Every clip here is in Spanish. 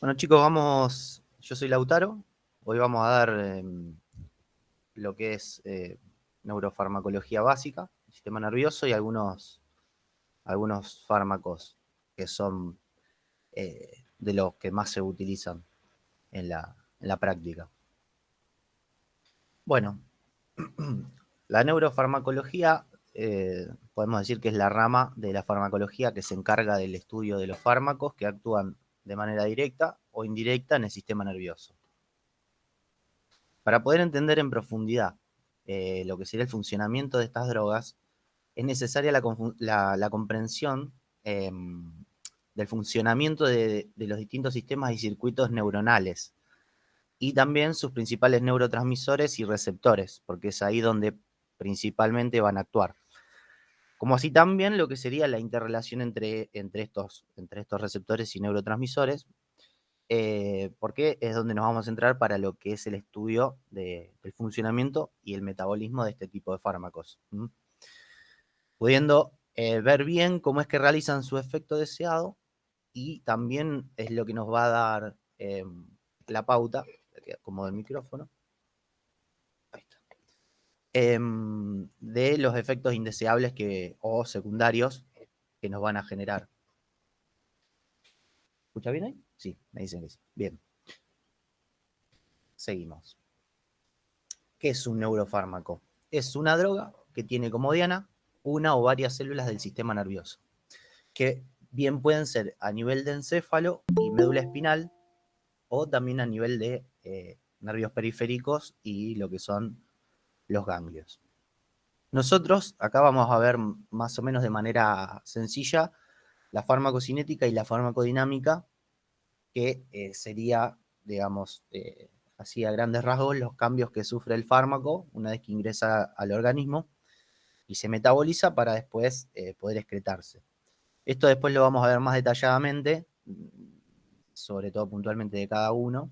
Bueno, chicos, yo soy Lautaro. Hoy vamos a dar lo que es neurofarmacología básica, sistema nervioso y algunos fármacos que son de los que más se utilizan en la práctica. Bueno, la neurofarmacología podemos decir que es la rama de la farmacología que se encarga del estudio de los fármacos que actúan de manera directa o indirecta en el sistema nervioso. Para poder entender en profundidad lo que sería el funcionamiento de estas drogas, es necesaria la comprensión eh, del funcionamiento de los distintos sistemas y circuitos neuronales y también sus principales neurotransmisores y receptores, porque es ahí donde principalmente van a actuar. Como así también lo que sería la interrelación entre estos receptores y neurotransmisores, porque es donde nos vamos a centrar para lo que es el estudio del funcionamiento y el metabolismo de este tipo de fármacos. Pudiendo ver bien cómo es que realizan su efecto deseado y también es lo que nos va a dar la pauta, como del micrófono, ahí está, de los efectos indeseables o secundarios que nos van a generar. ¿Escucha bien ahí? Sí, me dicen que sí. Bien, seguimos. ¿Qué es un neurofármaco? Es una droga que tiene como diana una o varias células del sistema nervioso, que bien pueden ser a nivel de encéfalo y médula espinal, o también a nivel de nervios periféricos y lo que son los ganglios. Nosotros acá vamos a ver más o menos de manera sencilla la farmacocinética y la farmacodinámica, que sería, digamos, así a grandes rasgos, los cambios que sufre el fármaco una vez que ingresa al organismo y se metaboliza para después poder excretarse. Esto después lo vamos a ver más detalladamente, sobre todo puntualmente de cada uno,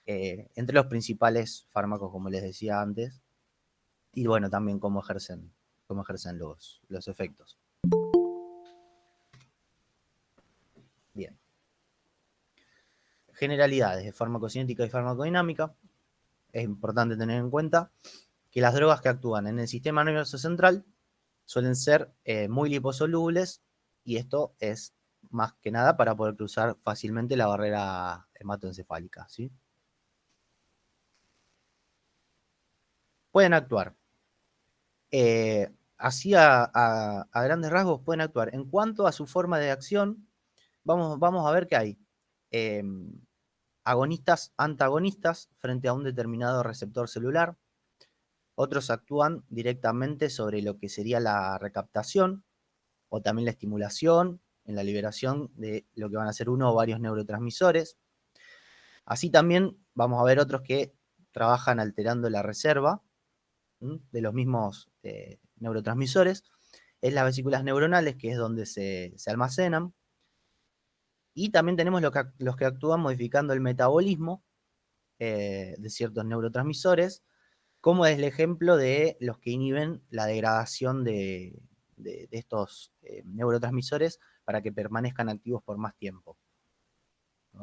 entre los principales fármacos, como les decía antes, y bueno, también cómo ejercen los efectos. Bien. Generalidades de farmacocinética y farmacodinámica. Es importante tener en cuenta que las drogas que actúan en el sistema nervioso central suelen ser muy liposolubles, y esto es más que nada para poder cruzar fácilmente la barrera hematoencefálica, ¿sí? Pueden actuar, así a grandes rasgos pueden actuar. En cuanto a su forma de acción, vamos a ver que hay eh, agonistas, antagonistas frente a un determinado receptor celular. Otros actúan directamente sobre lo que sería la recaptación o también la estimulación en la liberación de lo que van a ser uno o varios neurotransmisores. Así también vamos a ver otros que trabajan alterando la reserva de los mismos neurotransmisores en las vesículas neuronales, que es donde se almacenan. Y también tenemos los que actúan modificando el metabolismo de ciertos neurotransmisores, como es el ejemplo de los que inhiben la degradación de estos neurotransmisores para que permanezcan activos por más tiempo.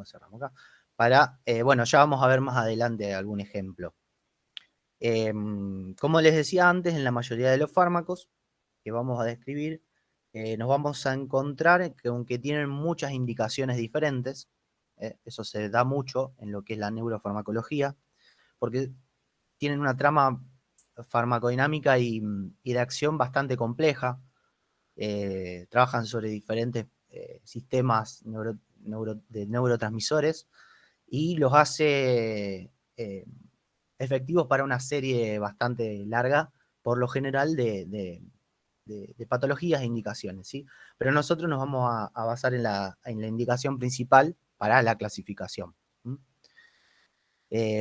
Cerramos acá. Bueno, ya vamos a ver más adelante algún ejemplo. Como les decía antes, en la mayoría de los fármacos que vamos a describir, nos vamos a encontrar que aunque tienen muchas indicaciones diferentes, eso se da mucho en lo que es la neurofarmacología, porque tienen una trama farmacodinámica y de acción bastante compleja. Trabajan sobre diferentes sistemas de neurotransmisores y los hace efectivos para una serie bastante larga, por lo general, de patologías e indicaciones, ¿sí? Pero nosotros nos vamos a basar en la indicación principal para la clasificación.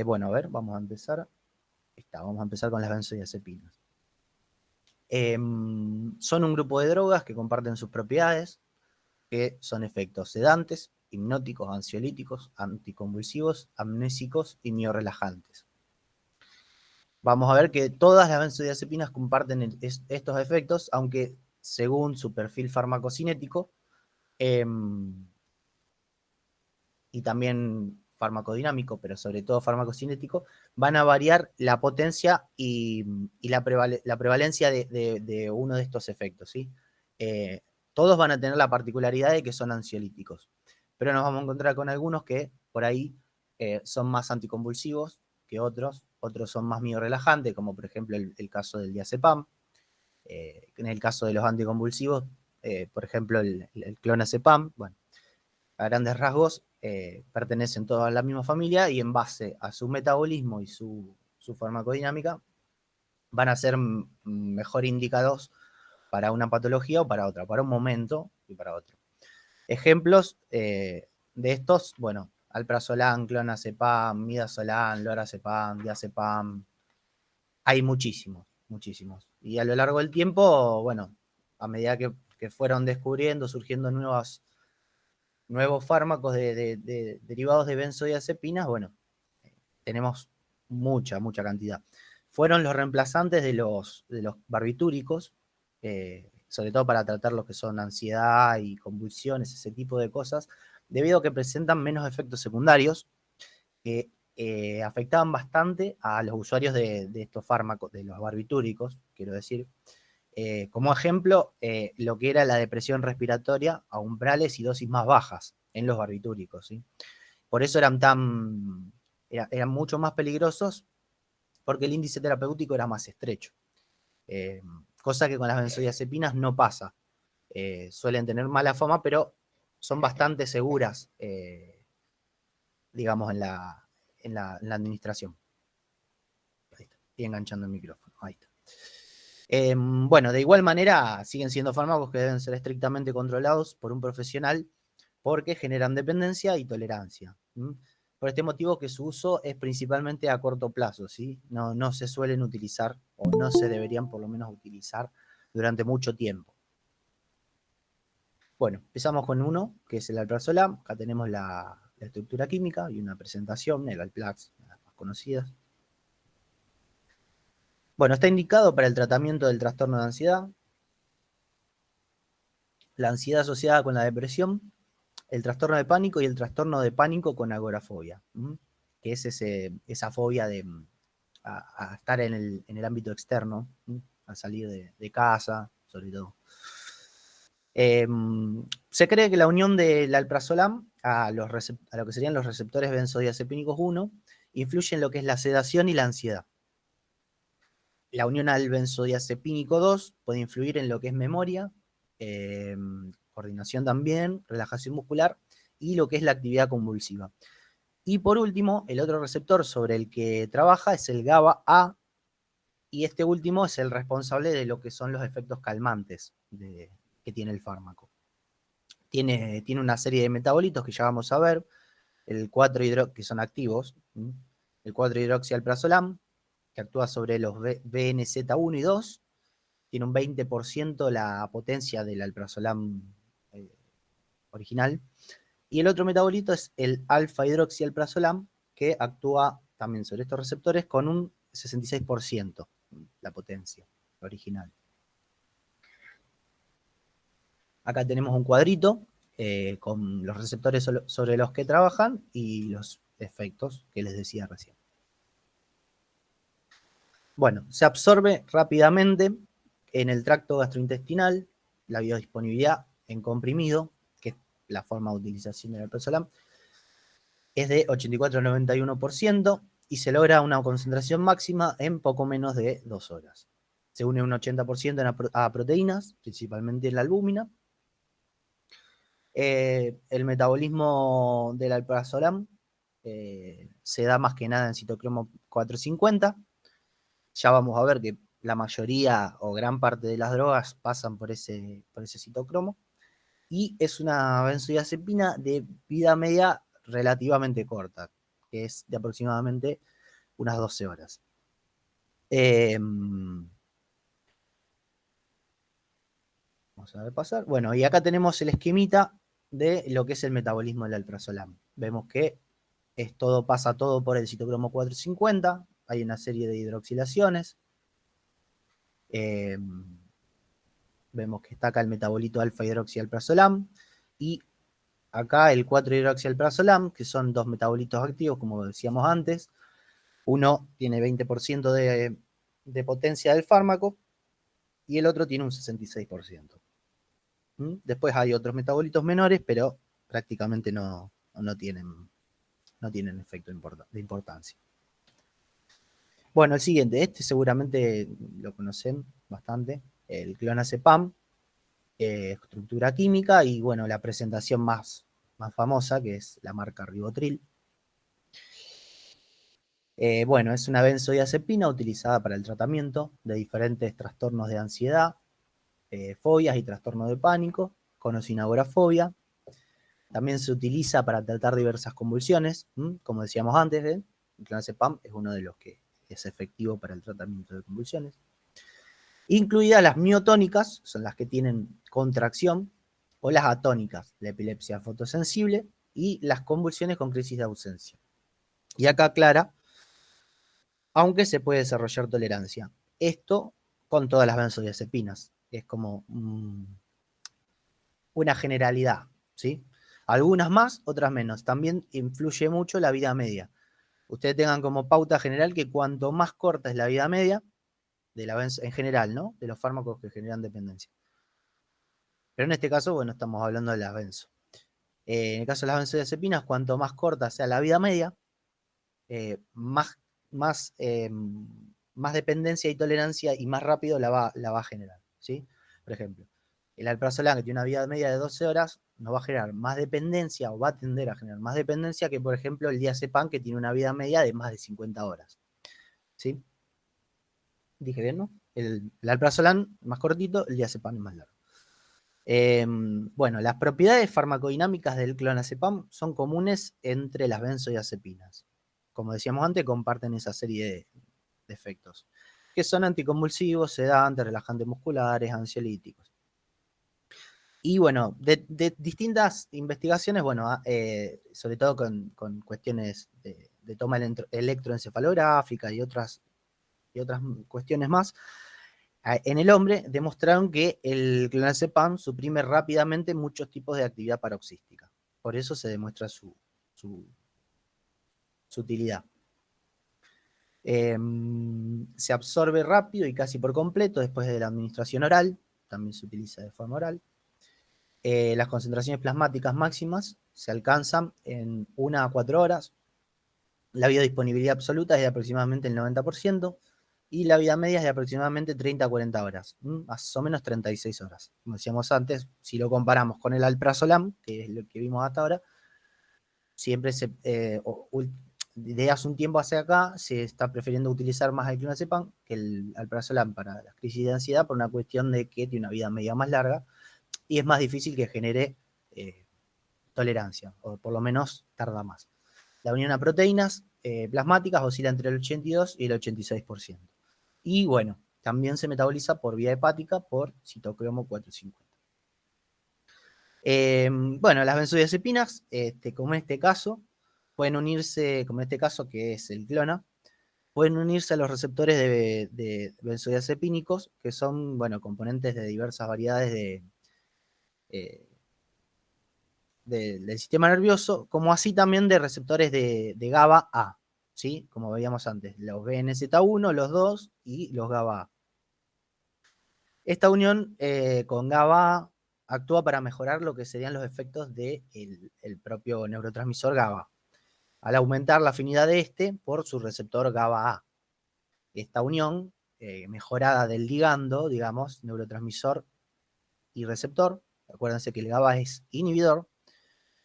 Bueno, a ver, vamos a empezar. Vamos a empezar con las benzodiazepinas. Son un grupo de drogas que comparten sus propiedades, que son efectos sedantes, hipnóticos, ansiolíticos, anticonvulsivos, amnésicos y miorelajantes. Vamos a ver que todas las benzodiazepinas comparten estos efectos, aunque según su perfil farmacocinético, y también farmacodinámico, pero sobre todo farmacocinético, van a variar la potencia y la prevalencia de uno de estos efectos, ¿sí? Todos van a tener la particularidad de que son ansiolíticos, pero nos vamos a encontrar con algunos que por ahí son más anticonvulsivos que otros son más miorelajantes, como por ejemplo el caso del diazepam. En el caso de los anticonvulsivos, por ejemplo el clonazepam, bueno, a grandes rasgos pertenecen todos a la misma familia y en base a su metabolismo y su farmacodinámica van a ser mejor indicados para una patología o para otra, para un momento y para otro. Ejemplos de estos, bueno, alprazolam, clonazepam, midazolam, lorazepam, diazepam, hay muchísimos, muchísimos. Y a lo largo del tiempo, bueno, a medida que fueron descubriendo, surgiendo nuevos fármacos derivados de benzodiazepinas, bueno, tenemos mucha cantidad. Fueron los reemplazantes de los barbitúricos, sobre todo para tratar lo que son ansiedad y convulsiones, ese tipo de cosas, debido a que presentan menos efectos secundarios que afectaban bastante a los usuarios de estos fármacos, de los barbitúricos, quiero decir. Como ejemplo, lo que era la depresión respiratoria a umbrales y dosis más bajas en los barbitúricos, ¿sí? Por eso eran mucho más peligrosos, porque el índice terapéutico era más estrecho. Cosa que con las benzodiazepinas no pasa. Suelen tener mala fama, pero son bastante seguras, digamos, en la administración. Ahí está. Estoy enganchando el micrófono. Ahí está. Bueno, de igual manera, siguen siendo fármacos que deben ser estrictamente controlados por un profesional porque generan dependencia y tolerancia. Por este motivo que su uso es principalmente a corto plazo, ¿sí? No se suelen utilizar o no se deberían por lo menos utilizar durante mucho tiempo. Bueno, empezamos con uno, que es el alprazolam. Acá tenemos la estructura química y una presentación, el Alplax, las más conocidas. Bueno, está indicado para el tratamiento del trastorno de ansiedad, la ansiedad asociada con la depresión, el trastorno de pánico y el trastorno de pánico con agorafobia, que es esa fobia a estar en el ámbito externo, a salir de casa, sobre todo. Se cree que la unión del alprazolam a lo que serían los receptores benzodiazepínicos 1 influye en lo que es la sedación y la ansiedad. La unión al benzodiazepínico 2 puede influir en lo que es memoria, coordinación también, relajación muscular y lo que es la actividad convulsiva. Y por último, el otro receptor sobre el que trabaja es el GABA-A, y este último es el responsable de lo que son los efectos calmantes que tiene el fármaco. Tiene una serie de metabolitos que ya vamos a ver, que son activos, el 4-hidroxialprazolam, que actúa sobre los BNZ1 y 2, tiene un 20% la potencia del alprazolam original, y el otro metabolito es el alfa-hidroxialprazolam, que actúa también sobre estos receptores con un 66% la potencia original. Acá tenemos un cuadrito con los receptores sobre los que trabajan y los efectos que les decía recién. Bueno, se absorbe rápidamente en el tracto gastrointestinal, la biodisponibilidad en comprimido, que es la forma de utilización del alprazolam, es de 84-91% y se logra una concentración máxima en poco menos de 2 horas. Se une un 80% a proteínas, principalmente en la albúmina. El metabolismo del alprazolam se da más que nada en citocromo 450. Ya vamos a ver que la mayoría o gran parte de las drogas pasan por ese citocromo. Y es una benzodiazepina de vida media relativamente corta, que es de aproximadamente unas 12 horas. Vamos a ver pasar. Bueno, y acá tenemos el esquemita de lo que es el metabolismo del alprazolam. Vemos que pasa todo por el citocromo 450, hay una serie de hidroxilaciones. Vemos que está acá el metabolito alfa-hidroxialprazolam y acá el 4-hidroxialprazolam, que son dos metabolitos activos, como decíamos antes. Uno tiene 20% de potencia del fármaco y el otro tiene un 66%. Después hay otros metabolitos menores, pero prácticamente no tienen efecto de importancia. Bueno, el siguiente, este seguramente lo conocen bastante, el clonazepam, estructura química y bueno, la presentación más famosa, que es la marca Rivotril. Bueno, es una benzodiazepina utilizada para el tratamiento de diferentes trastornos de ansiedad, fobias y trastornos de pánico, con o sin agorafobia. También se utiliza para tratar diversas convulsiones, como decíamos antes, el clonazepam es uno de los que es efectivo para el tratamiento de convulsiones. Incluidas las miotónicas, son las que tienen contracción, o las atónicas, la epilepsia fotosensible y las convulsiones con crisis de ausencia. Y acá aclara, aunque se puede desarrollar tolerancia. Esto con todas las benzodiazepinas. Es como una generalidad, ¿sí? Algunas más, otras menos. También influye mucho la vida media. Ustedes tengan como pauta general que cuanto más corta es la vida media, de la en general, ¿no? De los fármacos que generan dependencia. Pero en este caso, bueno, estamos hablando de las benzo. En el caso de las benzodiazepinas, cuanto más corta sea la vida media, más, más, más dependencia y tolerancia y más rápido la va a generar, ¿sí? Por ejemplo, el alprazolam, que tiene una vida media de 12 horas, nos va a generar más dependencia o va a tender a generar más dependencia que, por ejemplo, el diazepam, que tiene una vida media de más de 50 horas, ¿sí? Dije bien, ¿no? El alprazolam más cortito, el diazepam es más largo. Bueno, las propiedades farmacodinámicas del clonazepam son comunes entre las benzodiazepinas. Como decíamos antes, comparten esa serie de efectos, que son anticonvulsivos, sedantes, relajantes musculares, ansiolíticos. Y bueno, de distintas investigaciones, bueno, sobre todo con cuestiones de toma electroencefalográfica y otras cuestiones más, en el hombre demostraron que el clonazepam suprime rápidamente muchos tipos de actividad paroxística. Por eso se demuestra su utilidad. Se absorbe rápido y casi por completo después de la administración oral, también se utiliza de forma oral. Las concentraciones plasmáticas máximas se alcanzan en 1 a 4 horas. La biodisponibilidad absoluta es de aproximadamente el 90% y la vida media es de aproximadamente 30 a 40 horas, más o menos 36 horas. Como decíamos antes, si lo comparamos con el alprazolam, que es lo que vimos hasta ahora, siempre de hace un tiempo hacia acá se está prefiriendo utilizar más el clonazepam que el alprazolam para las crisis de ansiedad por una cuestión de que tiene una vida media más larga y es más difícil que genere tolerancia, o por lo menos tarda más. La unión a proteínas plasmáticas oscila entre el 82 y el 86%. Y bueno, también se metaboliza por vía hepática por citocromo 450. Bueno, las benzodiazepinas, como en este caso, pueden unirse, como en este caso que es el clona, pueden unirse a los receptores de benzodiazepínicos, que son, bueno, componentes de diversas variedades eh, del sistema nervioso, como así también de receptores de GABA A, ¿sí? Como veíamos antes, los BNZ1, los 2 y los GABA A. Esta unión con GABA A actúa para mejorar lo que serían los efectos del propio neurotransmisor GABA, al aumentar la afinidad de este por su receptor GABA A. Esta unión mejorada del ligando, digamos, neurotransmisor y receptor, acuérdense que el GABA es inhibidor,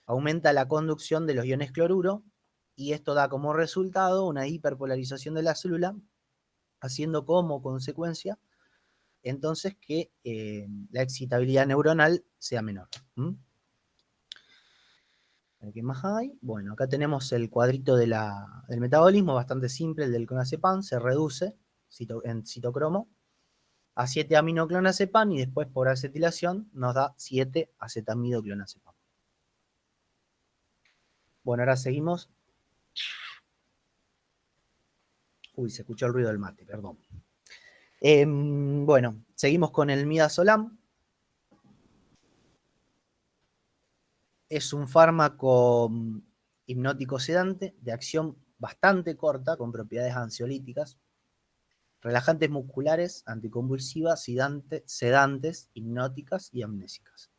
aumenta la conducción de los iones cloruro y esto da como resultado una hiperpolarización de la célula, haciendo como consecuencia entonces que la excitabilidad neuronal sea menor. ¿Qué más hay? Bueno, acá tenemos el cuadrito del metabolismo, bastante simple, el del clonazepam, se reduce en citocromo a 7-aminoclonazepam y después por acetilación nos da 7-acetamidoclonazepam. Bueno, ahora seguimos. Uy, se escuchó el ruido del mate, perdón. Bueno, seguimos con el midazolam. Es un fármaco hipnótico sedante de acción bastante corta, con propiedades ansiolíticas, relajantes musculares, anticonvulsivas, sedantes, hipnóticas y amnésicas.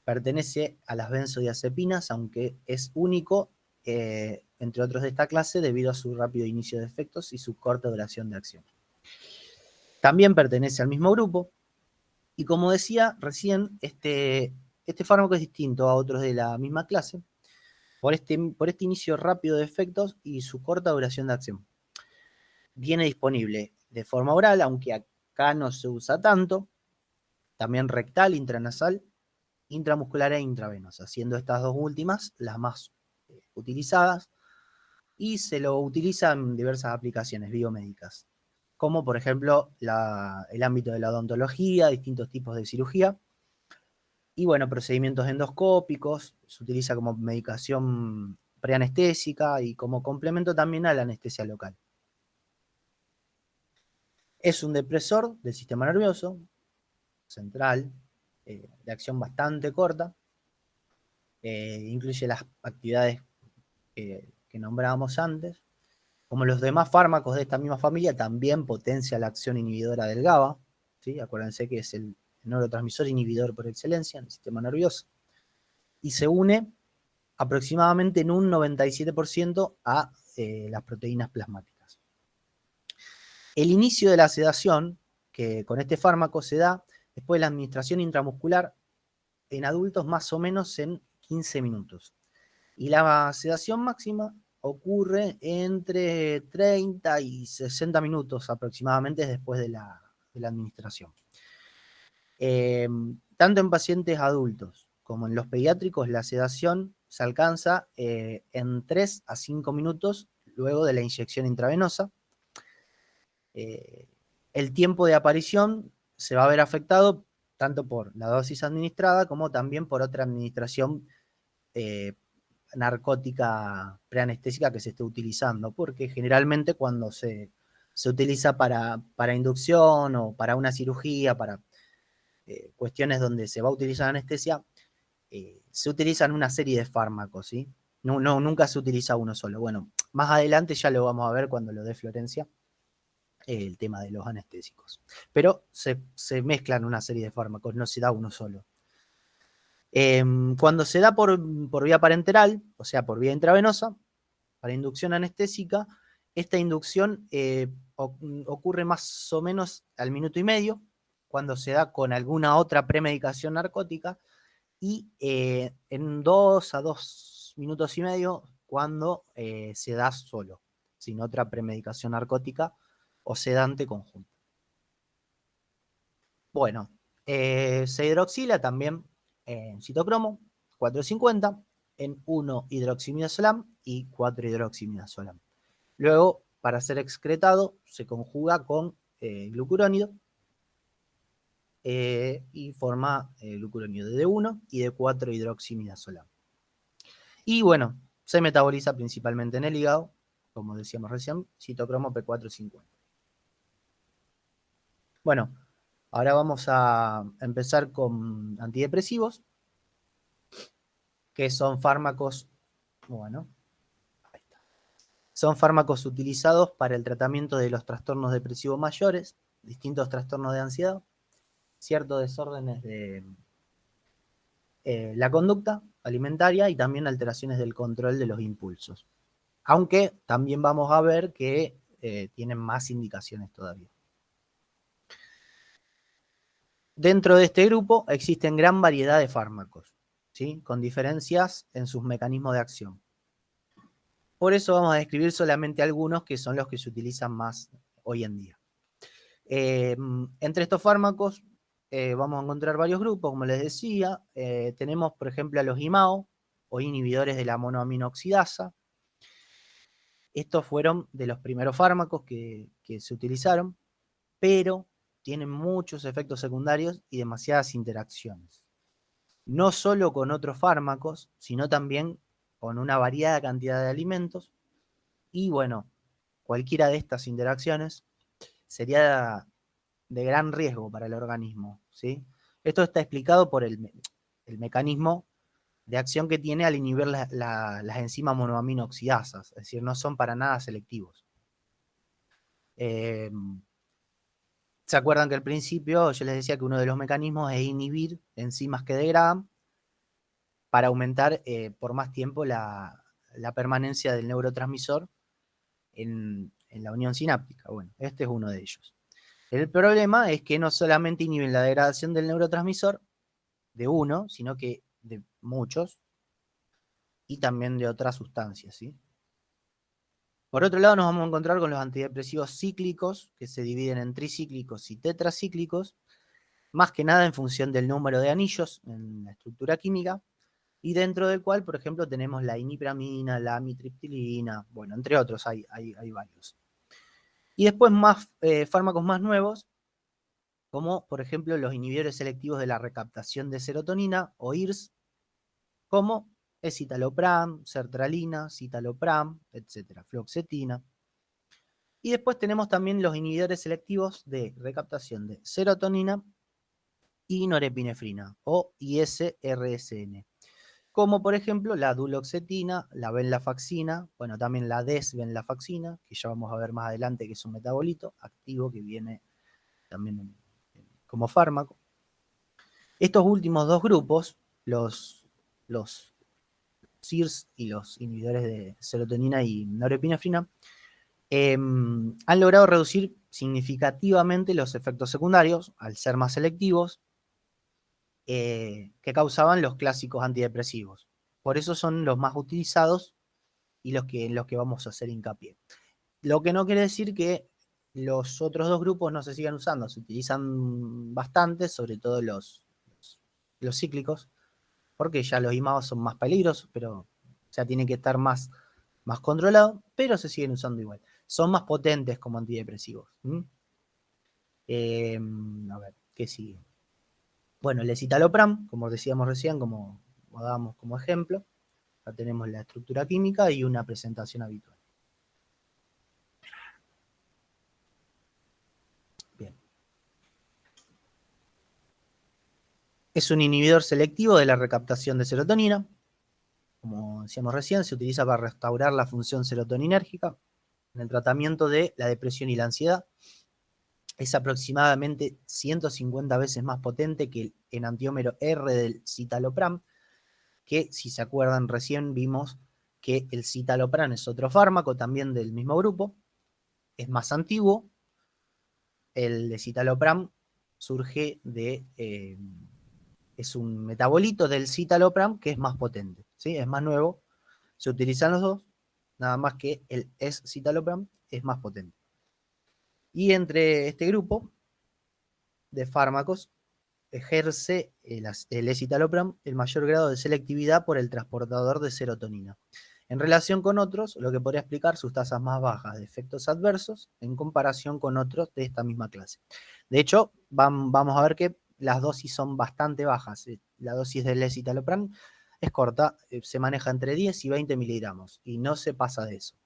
Pertenece a las benzodiazepinas, aunque es único entre otros de esta clase debido a su rápido inicio de efectos y su corta duración de acción. También pertenece al mismo grupo y, como decía recién, este fármaco es distinto a otros de la misma clase por este inicio rápido de efectos y su corta duración de acción. Viene disponible de forma oral, aunque acá no se usa tanto, también rectal, intranasal, intramuscular e intravenosa, siendo estas dos últimas las más utilizadas, y se lo utiliza en diversas aplicaciones biomédicas, como por ejemplo el ámbito de la odontología, distintos tipos de cirugía, y bueno, procedimientos endoscópicos, se utiliza como medicación preanestésica y como complemento también a la anestesia local. Es un depresor del sistema nervioso central, de acción bastante corta, incluye las actividades que nombrábamos antes. Como los demás fármacos de esta misma familia, también potencia la acción inhibidora del GABA, ¿sí? Acuérdense que es el neurotransmisor inhibidor por excelencia en el sistema nervioso, y se une aproximadamente en un 97% a las proteínas plasmáticas. El inicio de la sedación, que con este fármaco se da después de la administración intramuscular en adultos más o menos en 15 minutos. Y la sedación máxima ocurre entre 30 y 60 minutos aproximadamente después de la administración. Tanto en pacientes adultos como en los pediátricos, la sedación se alcanza en 3 a 5 minutos luego de la inyección intravenosa. El tiempo de aparición se va a ver afectado tanto por la dosis administrada como también por otra administración narcótica preanestésica que se esté utilizando, porque generalmente cuando se utiliza para inducción o para una cirugía, para cuestiones donde se va a utilizar anestesia, se utilizan una serie de fármacos, ¿sí? Nunca se utiliza uno solo. Bueno, más adelante ya lo vamos a ver cuando lo dé Florencia, el tema de los anestésicos. Pero se mezclan una serie de fármacos, no se da uno solo. Cuando se da por vía parenteral, o sea, por vía intravenosa, para inducción anestésica, esta inducción ocurre más o menos al minuto y medio, cuando se da con alguna otra premedicación narcótica, y en 2 a 2 minutos y medio cuando se da solo, sin otra premedicación narcótica o sedante conjunta. Bueno, se hidroxila también en citocromo 450, en 1-hidroximidazolam y 4-hidroximidazolam. Luego, para ser excretado, se conjuga con glucurónido y forma glucurónido de D1 y de 4-hidroximidazolam. Y bueno, se metaboliza principalmente en el hígado, como decíamos recién, citocromo P450. Bueno, ahora vamos a empezar con antidepresivos, que son fármacos, bueno, ahí está. Son fármacos utilizados para el tratamiento de los trastornos depresivos mayores, distintos trastornos de ansiedad, ciertos desórdenes de la conducta alimentaria y también alteraciones del control de los impulsos. Aunque también vamos a ver que tienen más indicaciones todavía. Dentro de este grupo existen gran variedad de fármacos, ¿sí? Con diferencias en sus mecanismos de acción. Por eso vamos a describir solamente algunos que son los que se utilizan más hoy en día. Entre estos fármacos vamos a encontrar varios grupos, como les decía. Tenemos, por ejemplo, a los IMAO, o inhibidores de la monoaminoxidasa. Estos fueron de los primeros fármacos que se utilizaron, pero tienen muchos efectos secundarios y demasiadas interacciones. No solo con otros fármacos, sino también con una variada cantidad de alimentos. Y bueno, cualquiera de estas interacciones sería de gran riesgo para el organismo, ¿sí? Esto está explicado por el mecanismo acción que tiene al inhibir las enzimas monoamino oxidasas, es decir, no son para nada selectivos. ¿Se acuerdan que al principio yo les decía que uno de los mecanismos es inhibir enzimas que degradan para aumentar por más tiempo la permanencia del neurotransmisor en la unión sináptica? Bueno, este es uno de ellos. El problema es que no solamente inhiben la degradación del neurotransmisor de uno, sino que de muchos y también de otras sustancias, ¿sí? Por otro lado, nos vamos a encontrar con los antidepresivos cíclicos, que se dividen en tricíclicos y tetracíclicos, más que nada en función del número de anillos en la estructura química, y dentro del cual, por ejemplo, tenemos la imipramina, la amitriptilina, bueno, entre otros, hay varios. Y después fármacos más nuevos, como por ejemplo los inhibidores selectivos de la recaptación de serotonina, o IRS, como escitalopram, sertralina, citalopram, etcétera, fluoxetina. Y después tenemos también los inhibidores selectivos de recaptación de serotonina y norepinefrina, o ISRSN, como por ejemplo la duloxetina, la venlafaxina, bueno, también la desvenlafaxina, que ya vamos a ver más adelante que es un metabolito activo que viene también como fármaco. Estos últimos dos grupos, los SIRS y los inhibidores de serotonina y norepinefrina, han logrado reducir significativamente los efectos secundarios al ser más selectivos que causaban los clásicos antidepresivos. Por eso son los más utilizados y en los que vamos a hacer hincapié. Lo que no quiere decir que los otros dos grupos no se sigan usando, se utilizan bastante, sobre todo los cíclicos, porque ya los IMAOs son más peligrosos, pero ya tiene que estar más controlado, pero se siguen usando igual. Son más potentes como antidepresivos. A ver, ¿qué sigue? Bueno, el escitalopram, como decíamos recién, como dábamos como ejemplo, ya tenemos la estructura química y una presentación habitual. Bien. Es un inhibidor selectivo de la recaptación de serotonina. Como decíamos recién, se utiliza para restaurar la función serotoninérgica en el tratamiento de la depresión y la ansiedad. Es aproximadamente 150 veces más potente que el enantiómero R del citalopram, que si se acuerdan recién vimos que el citalopram es otro fármaco también del mismo grupo, es más antiguo. El de citalopram surge es un metabolito del citalopram que es más potente, ¿sí? Es más nuevo, se utilizan los dos, nada más que el escitalopram es más potente. Y entre este grupo de fármacos ejerce el escitalopram el mayor grado de selectividad por el transportador de serotonina. En relación con otros, lo que podría explicar sus tasas más bajas de efectos adversos en comparación con otros de esta misma clase. De hecho, vamos a ver que las dosis son bastante bajas. La dosis del escitalopram es corta, se maneja entre 10 y 20 miligramos y no se pasa de eso.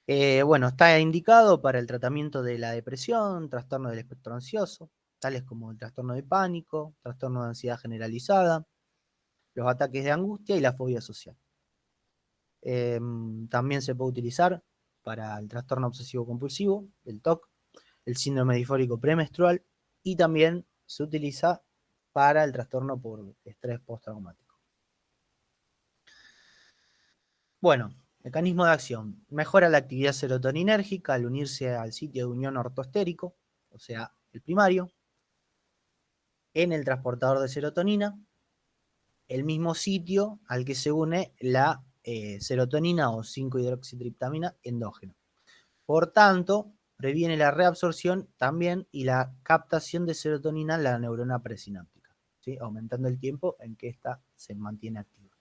Bueno, está indicado para el tratamiento de la depresión, trastorno del espectro ansioso, tales como el trastorno de pánico, trastorno de ansiedad generalizada, los ataques de angustia y la fobia social. También se puede utilizar para el trastorno obsesivo compulsivo, el TOC, el síndrome disfórico premenstrual, y también se utiliza para el trastorno por estrés postraumático. Bueno, mecanismo de acción. Mejora la actividad serotoninérgica al unirse al sitio de unión ortostérico, o sea, el primario, en el transportador de serotonina, el mismo sitio al que se une la serotonina o 5-hidroxitriptamina endógena. Por tanto, previene la reabsorción también y la captación de serotonina en la neurona presináptica, ¿sí? Aumentando el tiempo en que ésta se mantiene activa.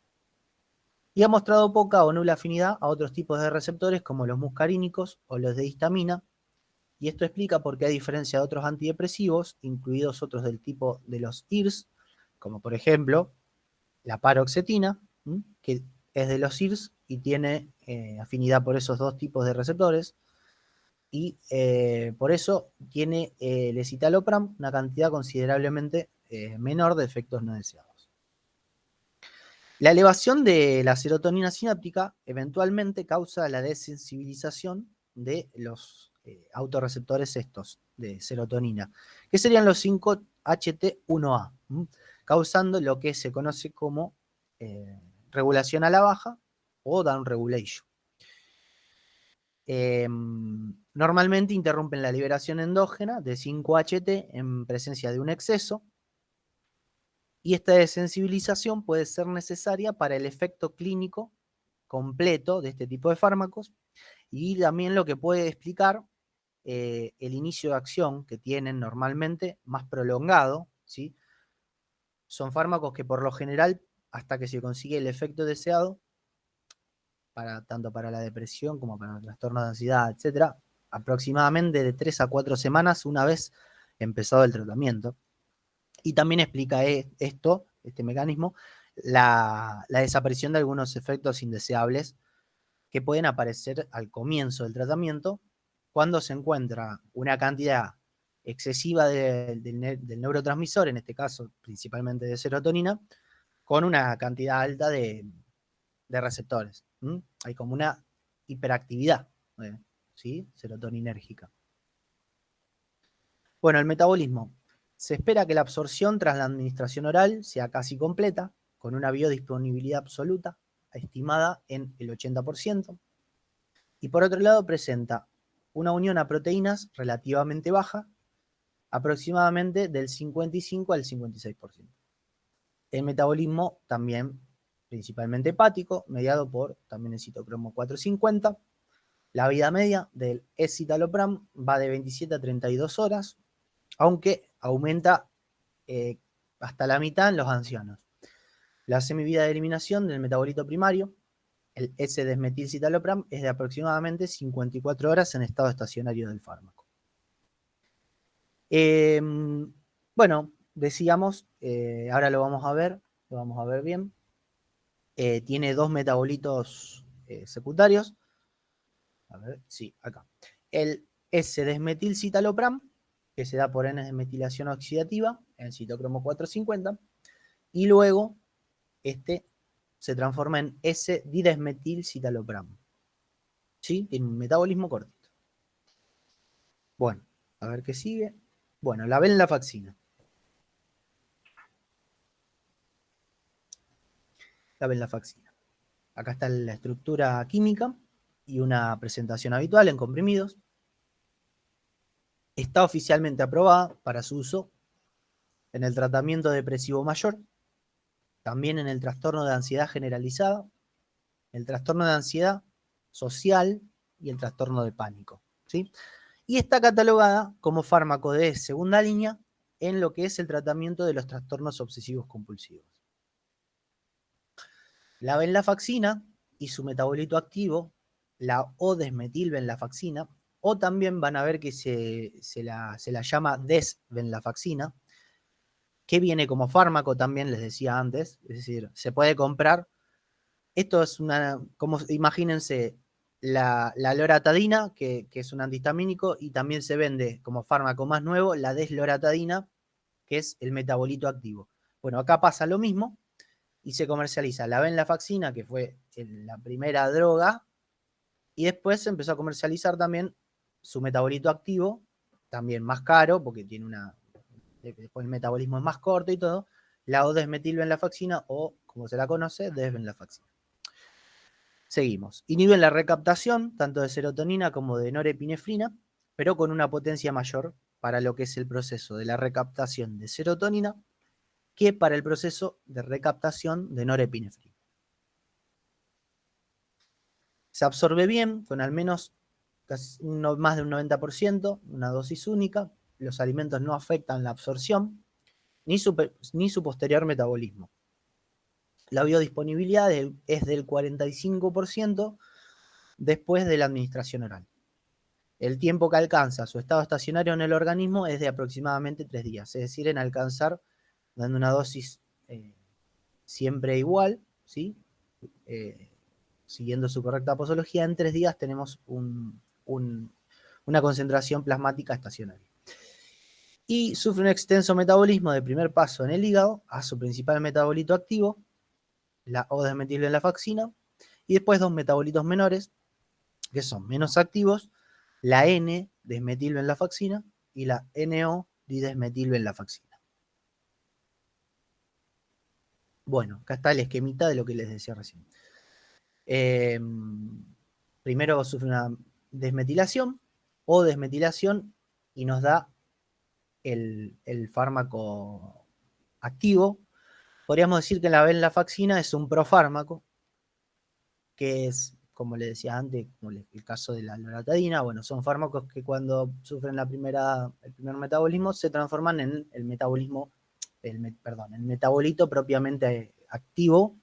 Y ha mostrado poca o nula afinidad a otros tipos de receptores como los muscarínicos o los de histamina, y esto explica por qué, a diferencia de otros antidepresivos, incluidos otros del tipo de los IRS, como por ejemplo la paroxetina, que es de los IRS y tiene afinidad por esos dos tipos de receptores, y por eso tiene el escitalopram una cantidad considerablemente menor de efectos no deseados. La elevación de la serotonina sináptica eventualmente causa la desensibilización de los autorreceptores estos de serotonina, que serían los 5-HT1A, causando lo que se conoce como regulación a la baja o downregulation. Normalmente interrumpen la liberación endógena de 5-HT en presencia de un exceso, y esta desensibilización puede ser necesaria para el efecto clínico completo de este tipo de fármacos, y también lo que puede explicar el inicio de acción que tienen normalmente más prolongado, ¿sí? Son fármacos que por lo general, hasta que se consigue el efecto deseado, tanto para la depresión como para el trastorno de ansiedad, etcétera, aproximadamente de 3 a 4 semanas una vez empezado el tratamiento. Y también explica este mecanismo, la desaparición de algunos efectos indeseables que pueden aparecer al comienzo del tratamiento cuando se encuentra una cantidad excesiva del neurotransmisor, en este caso principalmente de serotonina, con una cantidad alta de receptores. Hay como una hiperactividad, ¿sí? Serotoninérgica. Bueno, el metabolismo. Se espera que la absorción tras la administración oral sea casi completa, con una biodisponibilidad absoluta estimada en el 80%. Y por otro lado presenta una unión a proteínas relativamente baja, aproximadamente del 55 al 56%. El metabolismo también principalmente hepático, mediado por también el citocromo 450. La vida media del escitalopram va de 27 a 32 horas, aunque aumenta hasta la mitad en los ancianos. La semivida de eliminación del metabolito primario, el S-desmetilcitalopram, es de aproximadamente 54 horas en estado estacionario del fármaco. Bueno, decíamos, ahora lo vamos a ver bien. Tiene dos metabolitos secundarios. A ver, sí, acá. El S-desmetilcitalopram, que se da por N-desmetilación oxidativa, en citocromo 450, y luego este se transforma en S-didesmetilcitalopram. ¿Sí? Tiene un metabolismo cortito. Bueno, a ver qué sigue. Bueno, la venlafaxina. La venlafaxina. Acá está la estructura química y una presentación habitual en comprimidos. Está oficialmente aprobada para su uso en el tratamiento depresivo mayor, también en el trastorno de ansiedad generalizada, el trastorno de ansiedad social y el trastorno de pánico, ¿sí? Y está catalogada como fármaco de segunda línea en lo que es el tratamiento de los trastornos obsesivos compulsivos. La venlafaxina y su metabolito activo, la O-desmetilvenlafaxina, o también van a ver que se la llama desvenlafaxina, que viene como fármaco también, les decía antes, es decir, se puede comprar. Esto es como imagínense la loratadina, que es un antihistamínico, y también se vende como fármaco más nuevo la desloratadina, que es el metabolito activo. Bueno, acá pasa lo mismo y se comercializa la venlafaxina, que fue la primera droga, y después se empezó a comercializar también su metabolito activo, también más caro, porque tiene después el metabolismo es más corto y todo, la O-desmetilvenlafaxina, o como se la conoce, desvenlafaxina. Seguimos. Inhiben la recaptación tanto de serotonina como de norepinefrina, pero con una potencia mayor para lo que es el proceso de la recaptación de serotonina que para el proceso de recaptación de norepinefrina. Se absorbe bien con al menos más de un 90%, una dosis única. Los alimentos no afectan la absorción ni su posterior metabolismo. La biodisponibilidad es del 45% después de la administración oral. El tiempo que alcanza su estado estacionario en el organismo es de aproximadamente 3 días, es decir, en alcanzar, dando una dosis siempre igual, ¿sí? Siguiendo su correcta posología, en 3 días tenemos una concentración plasmática estacionaria. y sufre un extenso metabolismo de primer paso en el hígado a su principal metabolito activo, la O-desmetilbenlafaxina, y después dos metabolitos menores, que son menos activos, la N-desmetilbenlafaxina y la NO-didesmetilbenlafaxina. Bueno, acá está el esquemita de lo que les decía recién. Primero sufre una desmetilación o desmetilación y nos da el fármaco activo. Podríamos decir que la venlafaxina es un profármaco, que es, como le decía antes, como el caso de la loratadina. Bueno, son fármacos que cuando sufren el primer metabolismo se transforman en el metabolismo, el metabolito propiamente activo,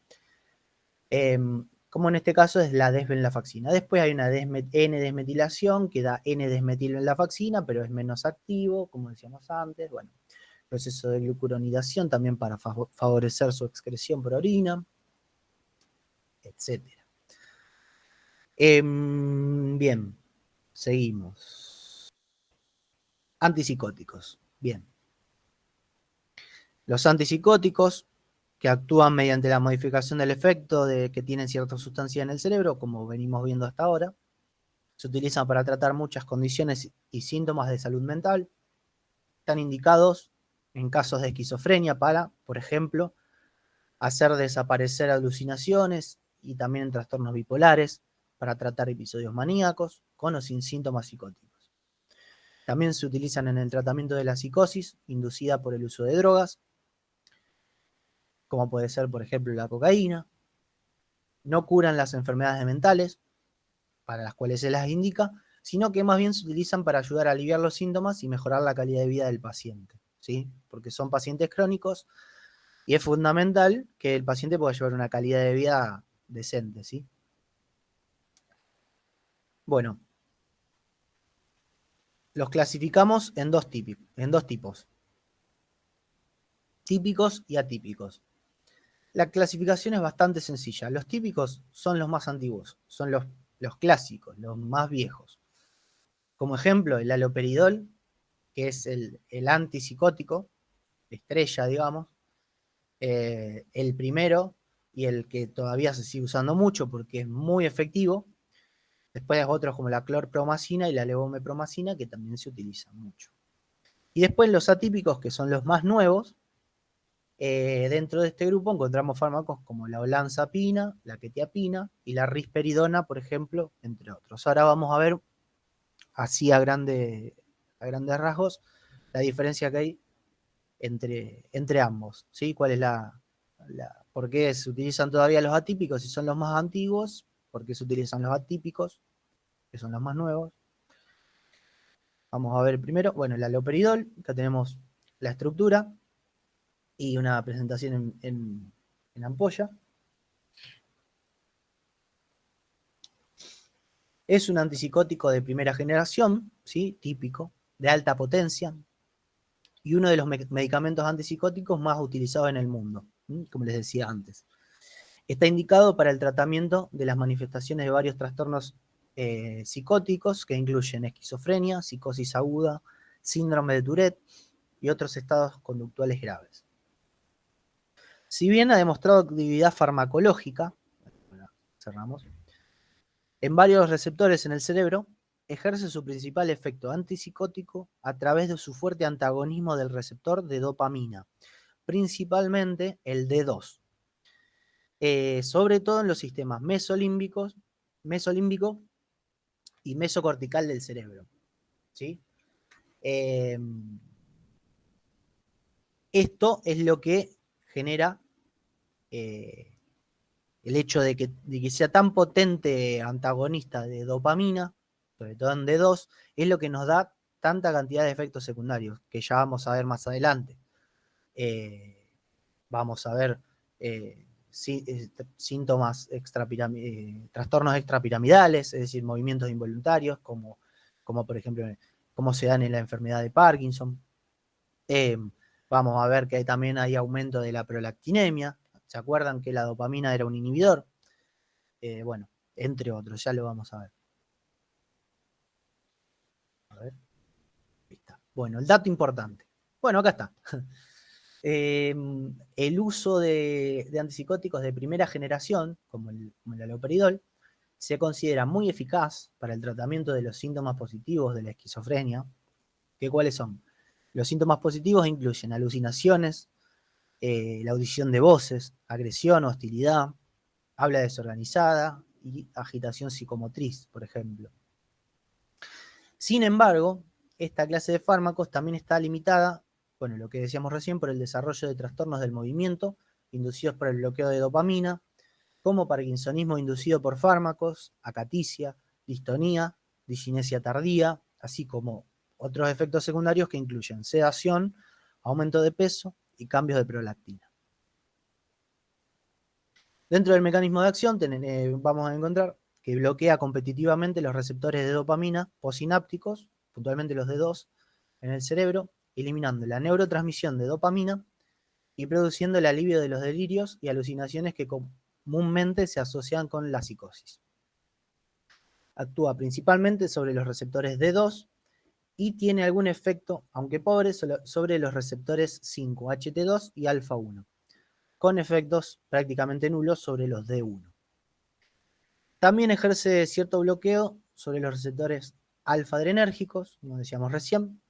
como en este caso es la desvenlafaxina. Después hay una N-desmetilación que da N-desmetilvenlafaxina, pero es menos activo, como decíamos antes. Bueno, proceso de glucuronidación también para favorecer su excreción por orina, etc. Bien, seguimos. Antipsicóticos. Bien. Los antipsicóticos, que actúan mediante la modificación del efecto de que tienen cierta sustancia en el cerebro, como venimos viendo hasta ahora, se utilizan para tratar muchas condiciones y síntomas de salud mental. Están indicados en casos de esquizofrenia para, por ejemplo, hacer desaparecer alucinaciones y también en trastornos bipolares para tratar episodios maníacos con o sin síntomas psicóticos. También se utilizan en el tratamiento de la psicosis inducida por el uso de drogas, como puede ser, por ejemplo, la cocaína. No curan las enfermedades mentales, para las cuales se las indica, sino que más bien se utilizan para ayudar a aliviar los síntomas y mejorar la calidad de vida del paciente, ¿sí? Porque son pacientes crónicos y es fundamental que el paciente pueda llevar una calidad de vida decente, ¿sí? Bueno, los clasificamos en dos tipos, típicos y atípicos. La clasificación es bastante sencilla. Los típicos son los más antiguos, son los clásicos, los más viejos. Como ejemplo, el haloperidol, que es el antipsicótico, estrella, digamos, el primero y el que todavía se sigue usando mucho porque es muy efectivo. Después hay otros como la clorpromacina y la levomepromacina que también se utilizan mucho. Y después los atípicos, que son los más nuevos, dentro de este grupo encontramos fármacos como la olanzapina, la quetiapina y la risperidona, por ejemplo, entre otros. Ahora vamos a ver, así a grandes rasgos, la diferencia que hay entre ambos, ¿sí? ¿Cuál es por qué se utilizan todavía los atípicos si son los más antiguos? ¿Por qué se utilizan los atípicos, que son los más nuevos? Vamos a ver primero, bueno, el haloperidol, acá tenemos la estructura y una presentación en ampolla. Es un antipsicótico de primera generación, ¿sí? Típico, de alta potencia, y uno de los medicamentos antipsicóticos más utilizados en el mundo, como les decía antes. Está indicado para el tratamiento de las manifestaciones de varios trastornos psicóticos que incluyen esquizofrenia, psicosis aguda, síndrome de Tourette y otros estados conductuales graves. Si bien ha demostrado actividad farmacológica, cerramos, en varios receptores en el cerebro, ejerce su principal efecto antipsicótico a través de su fuerte antagonismo del receptor de dopamina, principalmente el D2, sobre todo en los sistemas mesolímbico y mesocortical del cerebro, ¿sí? Esto es lo que genera el hecho de que sea tan potente antagonista de dopamina, sobre todo en D2, es lo que nos da tanta cantidad de efectos secundarios, que ya vamos a ver más adelante. Vamos a ver síntomas trastornos extrapiramidales, es decir, movimientos involuntarios, como por ejemplo, cómo se dan en la enfermedad de Parkinson. Vamos a ver que también hay aumento de la prolactinemia. ¿Se acuerdan que la dopamina era un inhibidor? Bueno, entre otros, ya lo vamos a ver. A ver, ahí está. Bueno, el dato importante. Bueno, acá está. El uso de antipsicóticos de primera generación, como el haloperidol, se considera muy eficaz para el tratamiento de los síntomas positivos de la esquizofrenia. ¿Cuáles son? Los síntomas positivos incluyen alucinaciones, la audición de voces, agresión, hostilidad, habla desorganizada y agitación psicomotriz, por ejemplo. Sin embargo, esta clase de fármacos también está limitada, bueno, lo que decíamos recién, por el desarrollo de trastornos del movimiento inducidos por el bloqueo de dopamina, como parkinsonismo inducido por fármacos, acaticia, distonía, discinesia tardía, así como otros efectos secundarios que incluyen sedación, aumento de peso y cambios de prolactina. Dentro del mecanismo de acción vamos a encontrar que bloquea competitivamente los receptores de dopamina posinápticos, puntualmente los D2, en el cerebro, eliminando la neurotransmisión de dopamina y produciendo el alivio de los delirios y alucinaciones que comúnmente se asocian con la psicosis. Actúa principalmente sobre los receptores D2 y tiene algún efecto, aunque pobre, sobre los receptores 5-HT2 y alfa-1, con efectos prácticamente nulos sobre los D1. También ejerce cierto bloqueo sobre los receptores alfa-adrenérgicos, como decíamos recién,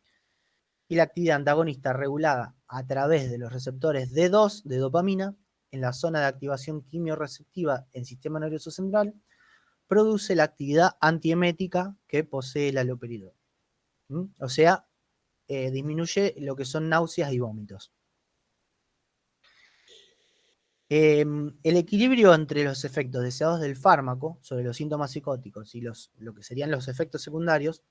y la actividad antagonista regulada a través de los receptores D2 de dopamina en la zona de activación quimiorreceptiva en sistema nervioso central produce la actividad antiemética que posee el haloperidol. O sea, disminuye lo que son náuseas y vómitos. El equilibrio entre los efectos deseados del fármaco sobre los síntomas psicóticos y lo que serían los efectos secundarios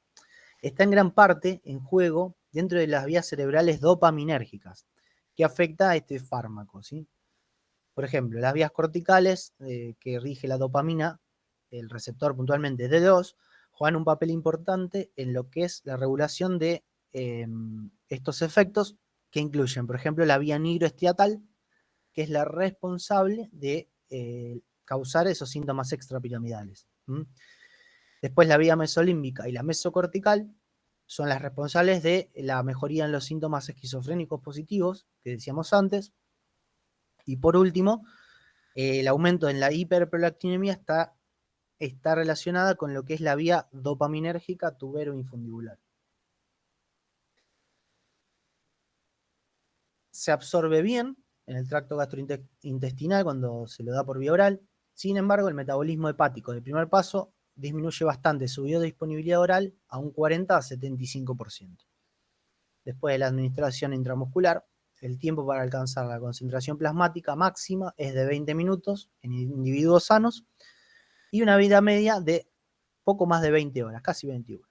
está en gran parte en juego dentro de las vías cerebrales dopaminérgicas que afecta a este fármaco, ¿sí? Por ejemplo, las vías corticales que rige la dopamina, el receptor puntualmente D2, juegan un papel importante en lo que es la regulación de estos efectos que incluyen, por ejemplo, la vía nigroestriatal, que es la responsable de causar esos síntomas extrapiramidales. Después la vía mesolímbica y la mesocortical son las responsables de la mejoría en los síntomas esquizofrénicos positivos que decíamos antes. Y por último, el aumento en la hiperprolactinemia está relacionada con lo que es la vía dopaminérgica tubero-infundibular. Se absorbe bien en el tracto gastrointestinal cuando se lo da por vía oral. Sin embargo, el metabolismo hepático del primer paso disminuye bastante su biodisponibilidad oral a un 40 a 75%. Después de la administración intramuscular, el tiempo para alcanzar la concentración plasmática máxima es de 20 minutos en individuos sanos y una vida media de poco más de 20 horas, casi 21.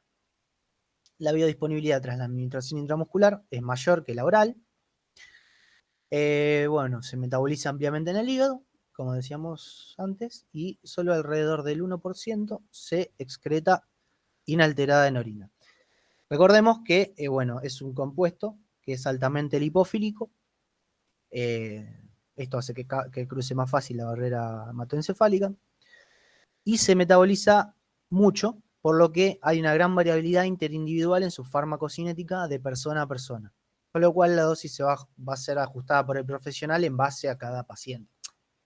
La biodisponibilidad tras la administración intramuscular es mayor que la oral. Bueno, se metaboliza ampliamente en el hígado, como decíamos antes, y solo alrededor del 1% se excreta inalterada en orina. Recordemos que, bueno, es un compuesto que es altamente lipofílico. Esto hace que cruce más fácil la barrera hematoencefálica y se metaboliza mucho, por lo que hay una gran variabilidad interindividual en su farmacocinética de persona a persona, con lo cual la dosis va a ser ajustada por el profesional en base a cada paciente.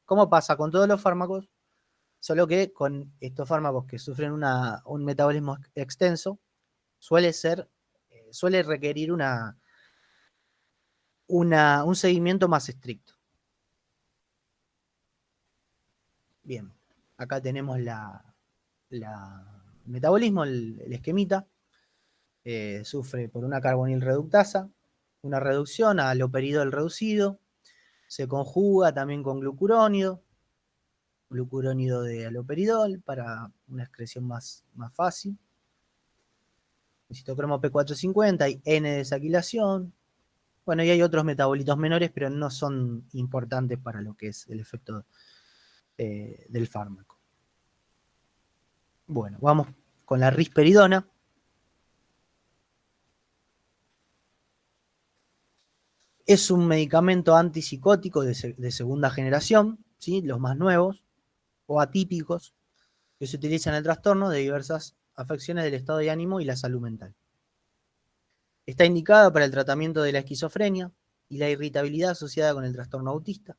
Como pasa con todos los fármacos, solo que con estos fármacos que sufren un metabolismo extenso, suele requerir un seguimiento más estricto. Bien, acá tenemos el metabolismo, el esquemita. Sufre por una carbonil reductasa, una reducción al haloperidol reducido, se conjuga también con glucurónido de haloperidol para una excreción más fácil. Citocromo P450, hay N-desaquilación. Bueno, y hay otros metabolitos menores, pero no son importantes para lo que es el efecto del fármaco. Bueno, vamos con la risperidona. Es un medicamento antipsicótico de segunda generación, ¿sí? Los más nuevos o atípicos que se utilizan en el trastorno de diversas afecciones del estado de ánimo y la salud mental. Está indicada para el tratamiento de la esquizofrenia y la irritabilidad asociada con el trastorno autista.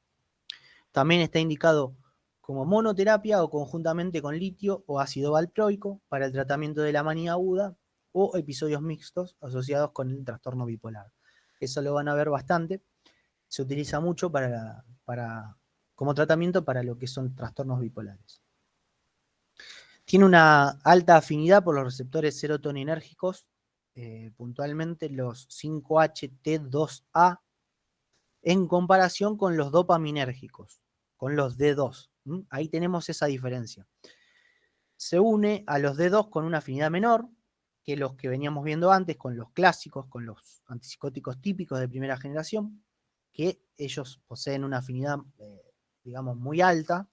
También está indicado como monoterapia o conjuntamente con litio o ácido valproico para el tratamiento de la manía aguda o episodios mixtos asociados con el trastorno bipolar. Eso lo van a ver bastante. Se utiliza mucho como tratamiento para lo que son trastornos bipolares. Tiene una alta afinidad por los receptores serotoninérgicos, puntualmente los 5-HT2A, en comparación con los dopaminérgicos, con los D2. Ahí tenemos esa diferencia. Se une a los D2 con una afinidad menor que los que veníamos viendo antes, con los clásicos, con los antipsicóticos típicos de primera generación, que ellos poseen una afinidad, digamos, muy alta,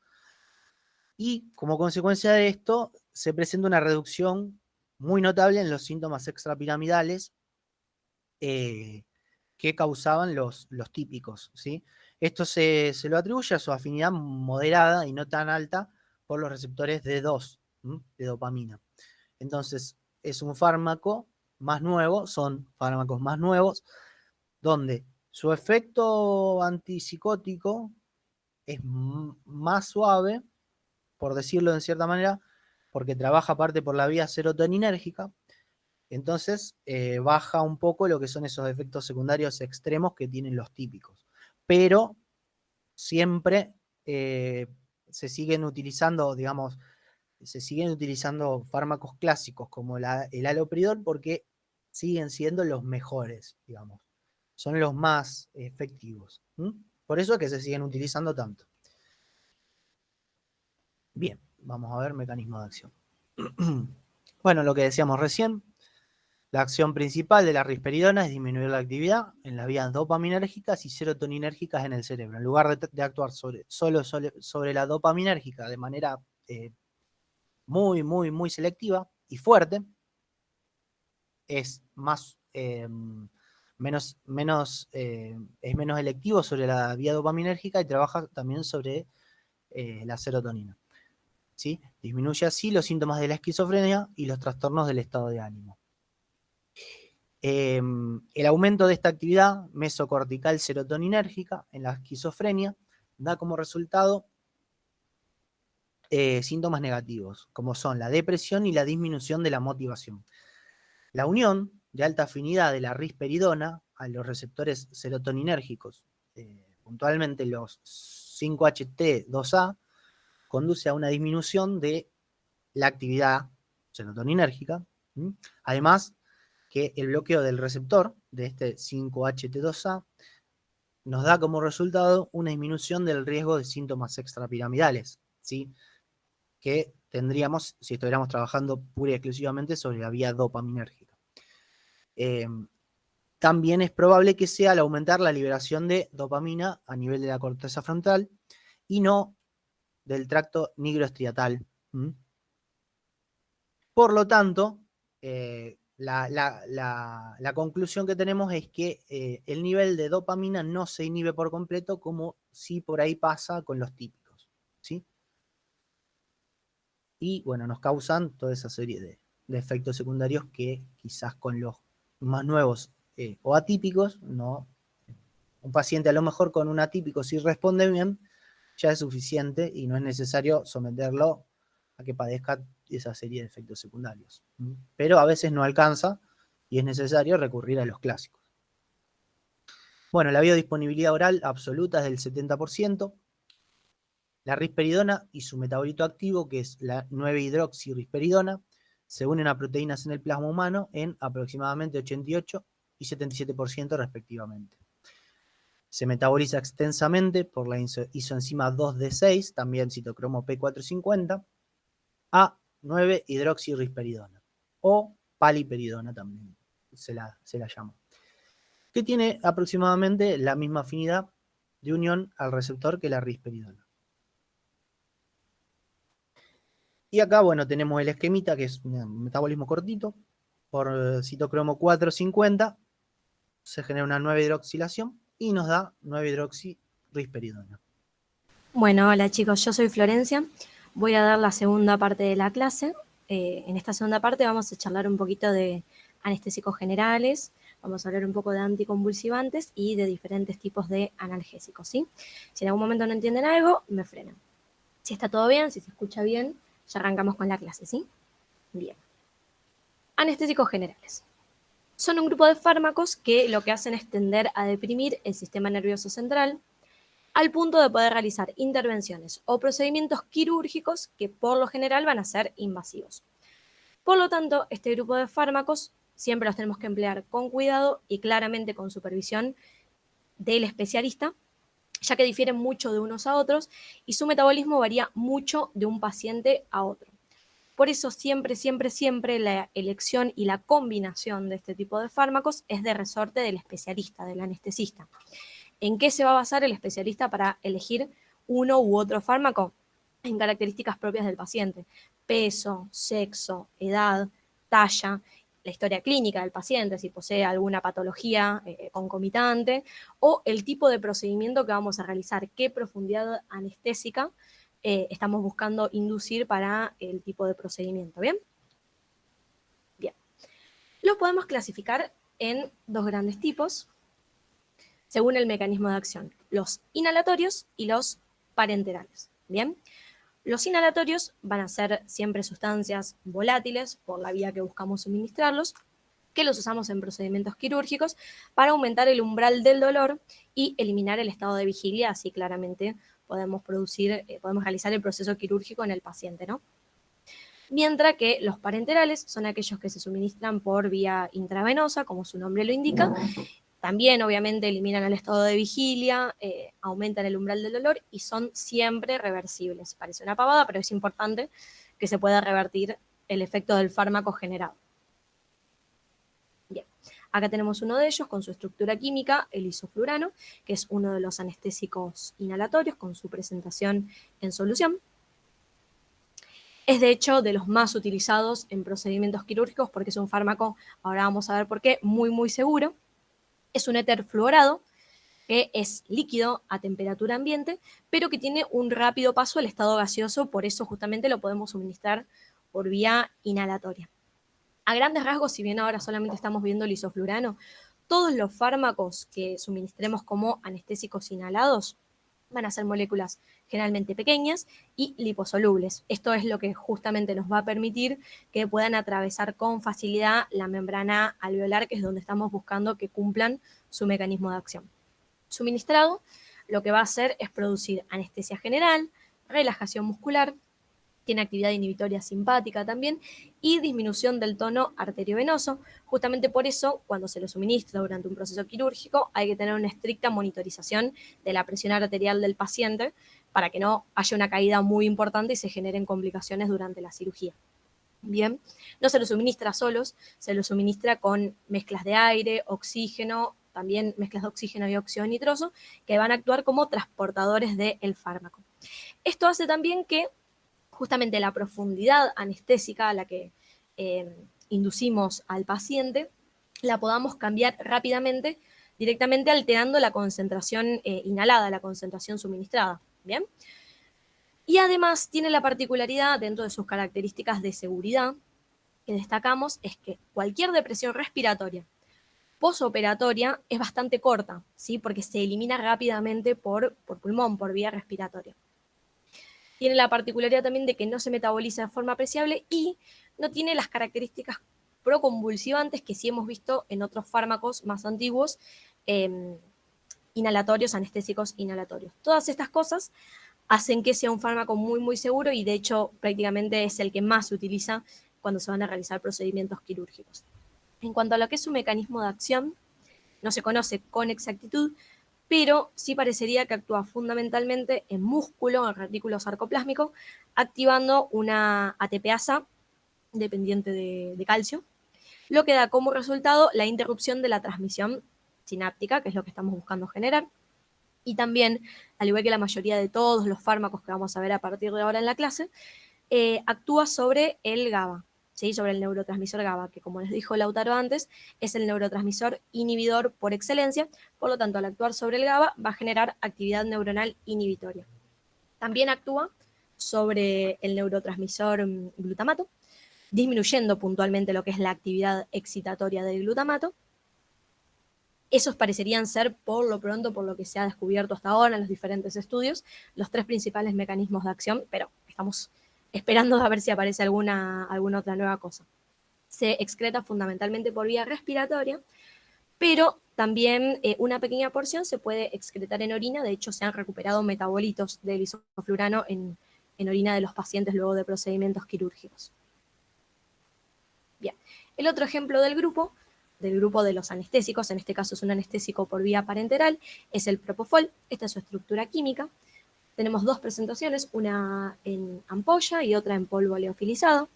y como consecuencia de esto se presenta una reducción muy notable en los síntomas extrapiramidales que causaban los típicos, ¿sí? Esto se lo atribuye a su afinidad moderada y no tan alta por los receptores D2, de dopamina. Entonces, es un fármaco más nuevo, son fármacos más nuevos, donde su efecto antipsicótico es más suave, por decirlo de cierta manera, porque trabaja aparte por la vía serotoninérgica. Entonces baja un poco lo que son esos efectos secundarios extremos que tienen los típicos. Pero siempre se siguen utilizando, digamos, se siguen utilizando fármacos clásicos como el haloperidol porque siguen siendo los mejores, digamos. Son los más efectivos. Por eso es que se siguen utilizando tanto. Bien, vamos a ver mecanismo de acción. Bueno, lo que decíamos recién, la acción principal de la risperidona es disminuir la actividad en las vías dopaminérgicas y serotoninérgicas en el cerebro. En lugar de actuar solo sobre la dopaminérgica de manera muy selectiva y fuerte, es menos electivo sobre la vía dopaminérgica y trabaja también sobre la serotonina. ¿Sí? Disminuye así los síntomas de la esquizofrenia y los trastornos del estado de ánimo. El aumento de esta actividad mesocortical serotoninérgica en la esquizofrenia da como resultado síntomas negativos, como son la depresión y la disminución de la motivación. La unión de alta afinidad de la risperidona a los receptores serotoninérgicos, puntualmente los 5-HT2A, conduce a una disminución de la actividad serotoninérgica. Además, que el bloqueo del receptor de este 5-HT2A nos da como resultado una disminución del riesgo de síntomas extrapiramidales, ¿sí? Que tendríamos si estuviéramos trabajando pura y exclusivamente sobre la vía dopaminérgica. También es probable que sea al aumentar la liberación de dopamina a nivel de la corteza frontal y no del tracto nigroestriatal. Por lo tanto, la conclusión que tenemos es que el nivel de dopamina no se inhibe por completo, como si por ahí pasa con los típicos, ¿sí? Y bueno, nos causan toda esa serie de efectos secundarios que quizás con los más nuevos o atípicos, no. Un paciente a lo mejor con un atípico, si responde bien, ya es suficiente y no es necesario someterlo a que padezca esa serie de efectos secundarios. Pero a veces no alcanza y es necesario recurrir a los clásicos. Bueno, la biodisponibilidad oral absoluta es del 70%. La risperidona y su metabolito activo, que es la 9-hidroxirrisperidona, se unen a proteínas en el plasma humano en aproximadamente 88 y 77% respectivamente. Se metaboliza extensamente por la isoenzima 2D6, también citocromo P450, a 9-hidroxirrisperidona o paliperidona también se la llama, que tiene aproximadamente la misma afinidad de unión al receptor que la risperidona. Y acá, bueno, tenemos el esquemita, que es un metabolismo cortito, por citocromo 450, se genera una 9-hidroxilación y nos da 9-hidroxirrisperidona. Bueno, hola chicos, yo soy Florencia. Voy a dar la segunda parte de la clase. En esta segunda parte vamos a charlar un poquito de anestésicos generales, Vamos a hablar un poco de anticonvulsivantes y de diferentes tipos de analgésicos, ¿sí? Si en algún momento no entienden algo, me frenan. Si está todo bien, si se escucha bien, ya arrancamos con la clase, ¿sí? Bien. Anestésicos generales. Son un grupo de fármacos que lo que hacen es tender a deprimir el sistema nervioso central al punto de poder realizar intervenciones o procedimientos quirúrgicos que por lo general van a ser invasivos. Por lo tanto, este grupo de fármacos siempre los tenemos que emplear con cuidado y claramente con supervisión del especialista, ya que difieren mucho de unos a otros y su metabolismo varía mucho de un paciente a otro. Por eso siempre, siempre, siempre la elección y la combinación de este tipo de fármacos es de resorte del especialista, del anestesista. ¿En qué se va a basar el especialista para elegir uno u otro fármaco? En características propias del paciente: peso, sexo, edad, talla, la historia clínica del paciente, si posee alguna patología concomitante, o el tipo de procedimiento que vamos a realizar, qué profundidad anestésica estamos buscando inducir para el tipo de procedimiento. ¿Bien? Bien. Los podemos clasificar en dos grandes tipos, según el mecanismo de acción: los inhalatorios y los parenterales. Bien, los inhalatorios van a ser siempre sustancias volátiles por la vía que buscamos suministrarlos, que los usamos en procedimientos quirúrgicos para aumentar el umbral del dolor y eliminar el estado de vigilia, así claramente podemos realizar el proceso quirúrgico en el paciente, ¿no? Mientras que los parenterales son aquellos que se suministran por vía intravenosa, como su nombre lo indica. También, obviamente, eliminan el estado de vigilia, aumentan el umbral del dolor y son siempre reversibles. Parece una pavada, pero es importante que se pueda revertir el efecto del fármaco generado. Bien, acá tenemos uno de ellos con su estructura química, el isoflurano, que es uno de los anestésicos inhalatorios con su presentación en solución. Es de hecho de los más utilizados en procedimientos quirúrgicos porque es un fármaco, ahora vamos a ver por qué, muy, muy seguro. Es un éter fluorado que es líquido a temperatura ambiente, pero que tiene un rápido paso al estado gaseoso, por eso justamente lo podemos suministrar por vía inhalatoria. A grandes rasgos, si bien ahora solamente estamos viendo el isoflurano, todos los fármacos que suministremos como anestésicos inhalados van a ser moléculas generalmente pequeñas y liposolubles. Esto es lo que justamente nos va a permitir que puedan atravesar con facilidad la membrana alveolar, que es donde estamos buscando que cumplan su mecanismo de acción. Suministrado, lo que va a hacer es producir anestesia general, relajación muscular, tiene actividad inhibitoria simpática también y disminución del tono arteriovenoso. Justamente por eso, cuando se lo suministra durante un proceso quirúrgico, hay que tener una estricta monitorización de la presión arterial del paciente para que no haya una caída muy importante y se generen complicaciones durante la cirugía. Bien, no se lo suministra solos, se lo suministra con mezclas de aire, oxígeno, también mezclas de oxígeno y óxido nitroso, que van a actuar como transportadores del fármaco. Esto hace también que justamente la profundidad anestésica a la que inducimos al paciente la podamos cambiar rápidamente, directamente alterando la concentración inhalada, la concentración suministrada. ¿Bien? Y además tiene la particularidad, dentro de sus características de seguridad, que destacamos, es que cualquier depresión respiratoria posoperatoria es bastante corta, ¿sí? Porque se elimina rápidamente por pulmón, por vía respiratoria. Tiene la particularidad también de que no se metaboliza de forma apreciable y no tiene las características proconvulsivantes que sí hemos visto en otros fármacos más antiguos, inhalatorios, anestésicos inhalatorios. Todas estas cosas hacen que sea un fármaco muy, muy seguro y de hecho prácticamente es el que más se utiliza cuando se van a realizar procedimientos quirúrgicos. En cuanto a lo que es su mecanismo de acción, no se conoce con exactitud, pero sí parecería que actúa fundamentalmente en músculo, en retículo sarcoplásmico, activando una ATPasa dependiente de calcio, lo que da como resultado la interrupción de la transmisión sináptica, que es lo que estamos buscando generar. Y también, al igual que la mayoría de todos los fármacos que vamos a ver a partir de ahora en la clase, actúa sobre el GABA, ¿sí? Sobre el neurotransmisor GABA, que como les dijo Lautaro antes, es el neurotransmisor inhibidor por excelencia, por lo tanto, al actuar sobre el GABA va a generar actividad neuronal inhibitoria. También actúa sobre el neurotransmisor glutamato, disminuyendo puntualmente lo que es la actividad excitatoria del glutamato, Esos parecerían ser, por lo pronto, por lo que se ha descubierto hasta ahora en los diferentes estudios, los 3 principales mecanismos de acción, pero estamos esperando a ver si aparece alguna otra nueva cosa. Se excreta fundamentalmente por vía respiratoria, pero también una pequeña porción se puede excretar en orina. De hecho, se han recuperado metabolitos del isoflurano en orina de los pacientes luego de procedimientos quirúrgicos. Bien, el otro ejemplo del grupo de los anestésicos, en este caso es un anestésico por vía parenteral, es el propofol. Esta es su estructura química. Tenemos 2 presentaciones, una en ampolla y otra en polvo leofilizado.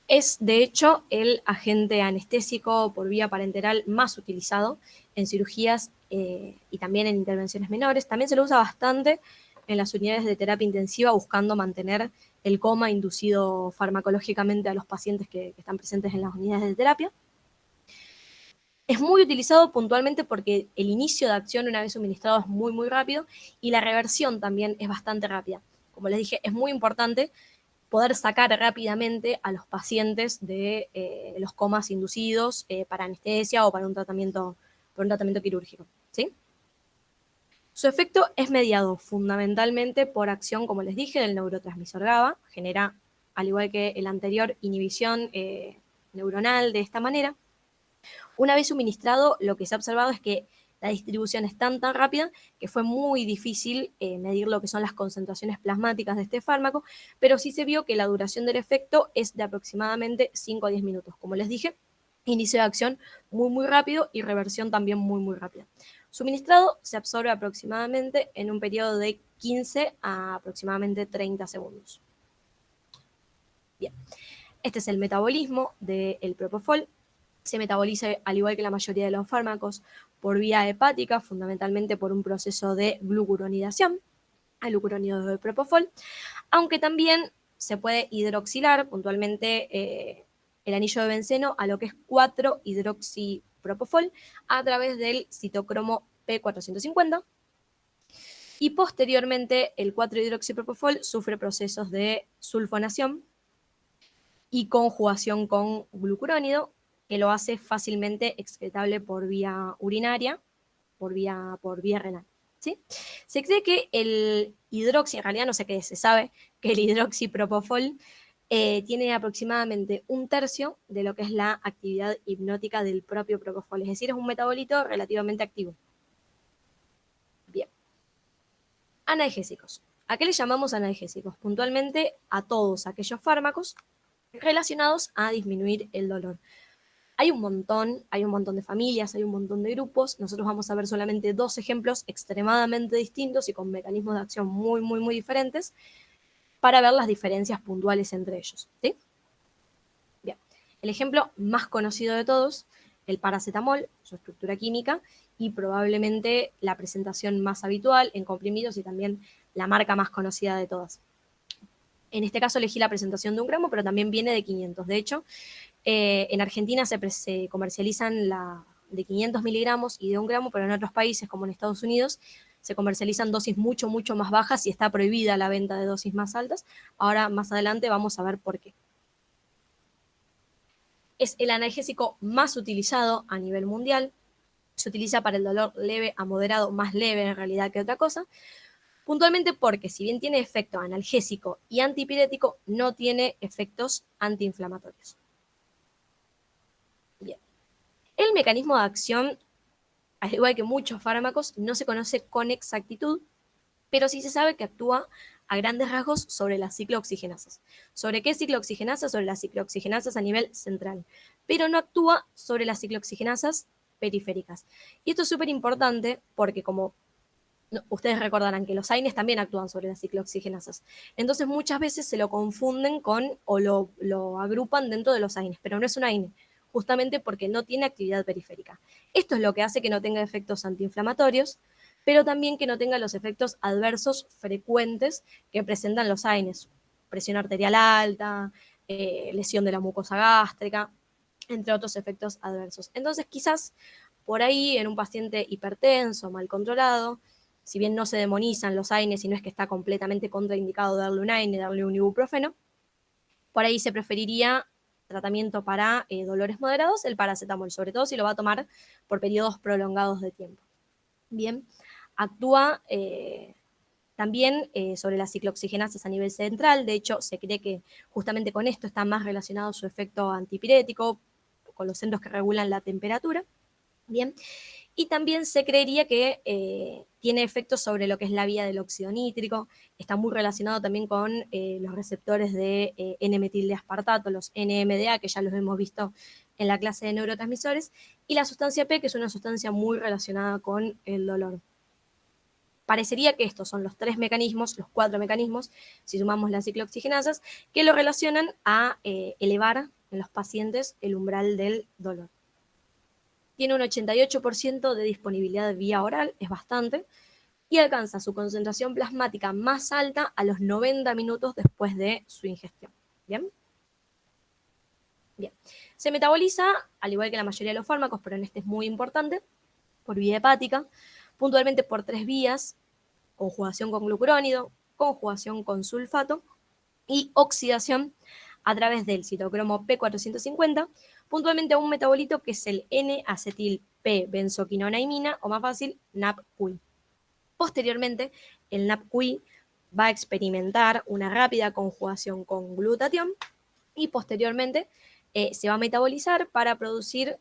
Es, de hecho, el agente anestésico por vía parenteral más utilizado en cirugías y también en intervenciones menores. También se lo usa bastante en las unidades de terapia intensiva, buscando mantener el coma inducido farmacológicamente a los pacientes que están presentes en las unidades de terapia. Es muy utilizado puntualmente porque el inicio de acción una vez suministrado es muy, muy rápido y la reversión también es bastante rápida. Como les dije, es muy importante poder sacar rápidamente a los pacientes de los comas inducidos para anestesia o para un tratamiento quirúrgico, ¿sí? Su efecto es mediado fundamentalmente por acción, como les dije, del neurotransmisor GABA. Genera, al igual que el anterior, inhibición neuronal de esta manera. Una vez suministrado, lo que se ha observado es que la distribución es tan rápida que fue muy difícil medir lo que son las concentraciones plasmáticas de este fármaco, pero sí se vio que la duración del efecto es de aproximadamente 5 a 10 minutos. Como les dije, inicio de acción muy, muy rápido y reversión también muy, muy rápida. Suministrado se absorbe aproximadamente en un periodo de 15 a aproximadamente 30 segundos. Bien, este es el metabolismo del propofol. Se metaboliza, al igual que la mayoría de los fármacos, por vía hepática, fundamentalmente por un proceso de glucuronidación, al glucurónido de propofol, aunque también se puede hidroxilar puntualmente el anillo de benceno a lo que es 4-hidroxipropofol a través del citocromo P450, y posteriormente el 4-hidroxipropofol sufre procesos de sulfonación y conjugación con glucurónido, que lo hace fácilmente excretable por vía urinaria, por vía renal. ¿Sí? Se cree que el hidroxi, en realidad no sé qué es, se sabe que el hidroxipropofol tiene aproximadamente 1/3 de lo que es la actividad hipnótica del propio propofol, es decir, es un metabolito relativamente activo. Bien. Analgésicos. ¿A qué le llamamos analgésicos? Puntualmente a todos aquellos fármacos relacionados a disminuir el dolor. Hay un montón de familias, hay un montón de grupos. Nosotros vamos a ver solamente 2 ejemplos extremadamente distintos y con mecanismos de acción muy, muy, muy diferentes para ver las diferencias puntuales entre ellos, ¿sí? Bien, el ejemplo más conocido de todos, el paracetamol, su estructura química y probablemente la presentación más habitual en comprimidos y también la marca más conocida de todas. En este caso elegí la presentación de 1 gramo, pero también viene de 500. De hecho, en Argentina se comercializan de 500 miligramos y de 1 gramo, pero en otros países, como en Estados Unidos, se comercializan dosis mucho, mucho más bajas y está prohibida la venta de dosis más altas. Ahora, más adelante, vamos a ver por qué. Es el analgésico más utilizado a nivel mundial. Se utiliza para el dolor leve a moderado, más leve en realidad que otra cosa. Puntualmente porque, si bien tiene efecto analgésico y antipirético, no tiene efectos antiinflamatorios. Bien. El mecanismo de acción, al igual que muchos fármacos, no se conoce con exactitud, pero sí se sabe que actúa a grandes rasgos sobre las ciclooxigenasas. ¿Sobre qué ciclooxigenasas? Sobre las ciclooxigenasas a nivel central, pero no actúa sobre las ciclooxigenasas periféricas. Y esto es súper importante porque, como ustedes recordarán, que los AINES también actúan sobre las ciclooxigenasas. Entonces muchas veces se lo confunden con o lo agrupan dentro de los AINES, pero no es un AINE, justamente porque no tiene actividad periférica. Esto es lo que hace que no tenga efectos antiinflamatorios, pero también que no tenga los efectos adversos frecuentes que presentan los AINES. Presión arterial alta, lesión de la mucosa gástrica, entre otros efectos adversos. Entonces quizás por ahí en un paciente hipertenso, mal controlado, si bien no se demonizan los AINES y no es que está completamente contraindicado darle un AINE, darle un ibuprofeno, por ahí se preferiría tratamiento para dolores moderados, el paracetamol, sobre todo si lo va a tomar por periodos prolongados de tiempo. Bien, actúa también sobre las ciclooxigenasas a nivel central. De hecho, se cree que justamente con esto está más relacionado su efecto antipirético, con los centros que regulan la temperatura. Bien, y también se creería que tiene efectos sobre lo que es la vía del óxido nítrico, está muy relacionado también con los receptores de N-metil-aspartato, los NMDA, que ya los hemos visto en la clase de neurotransmisores, y la sustancia P, que es una sustancia muy relacionada con el dolor. Parecería que estos son los 3 mecanismos, los 4 mecanismos, si sumamos las ciclooxigenasas, que lo relacionan a elevar en los pacientes el umbral del dolor. Tiene un 88% de disponibilidad vía oral, es bastante, y alcanza su concentración plasmática más alta a los 90 minutos después de su ingestión. ¿Bien? Bien. Se metaboliza, al igual que la mayoría de los fármacos, pero en este es muy importante, por vía hepática, puntualmente por 3 vías: conjugación con glucurónido, conjugación con sulfato y oxidación a través del citocromo P450, puntualmente a un metabolito que es el N-acetil-P-benzoquinona-imina, o más fácil, NAPQI. Posteriormente, el NAPQI va a experimentar una rápida conjugación con glutatión y posteriormente se va a metabolizar para producir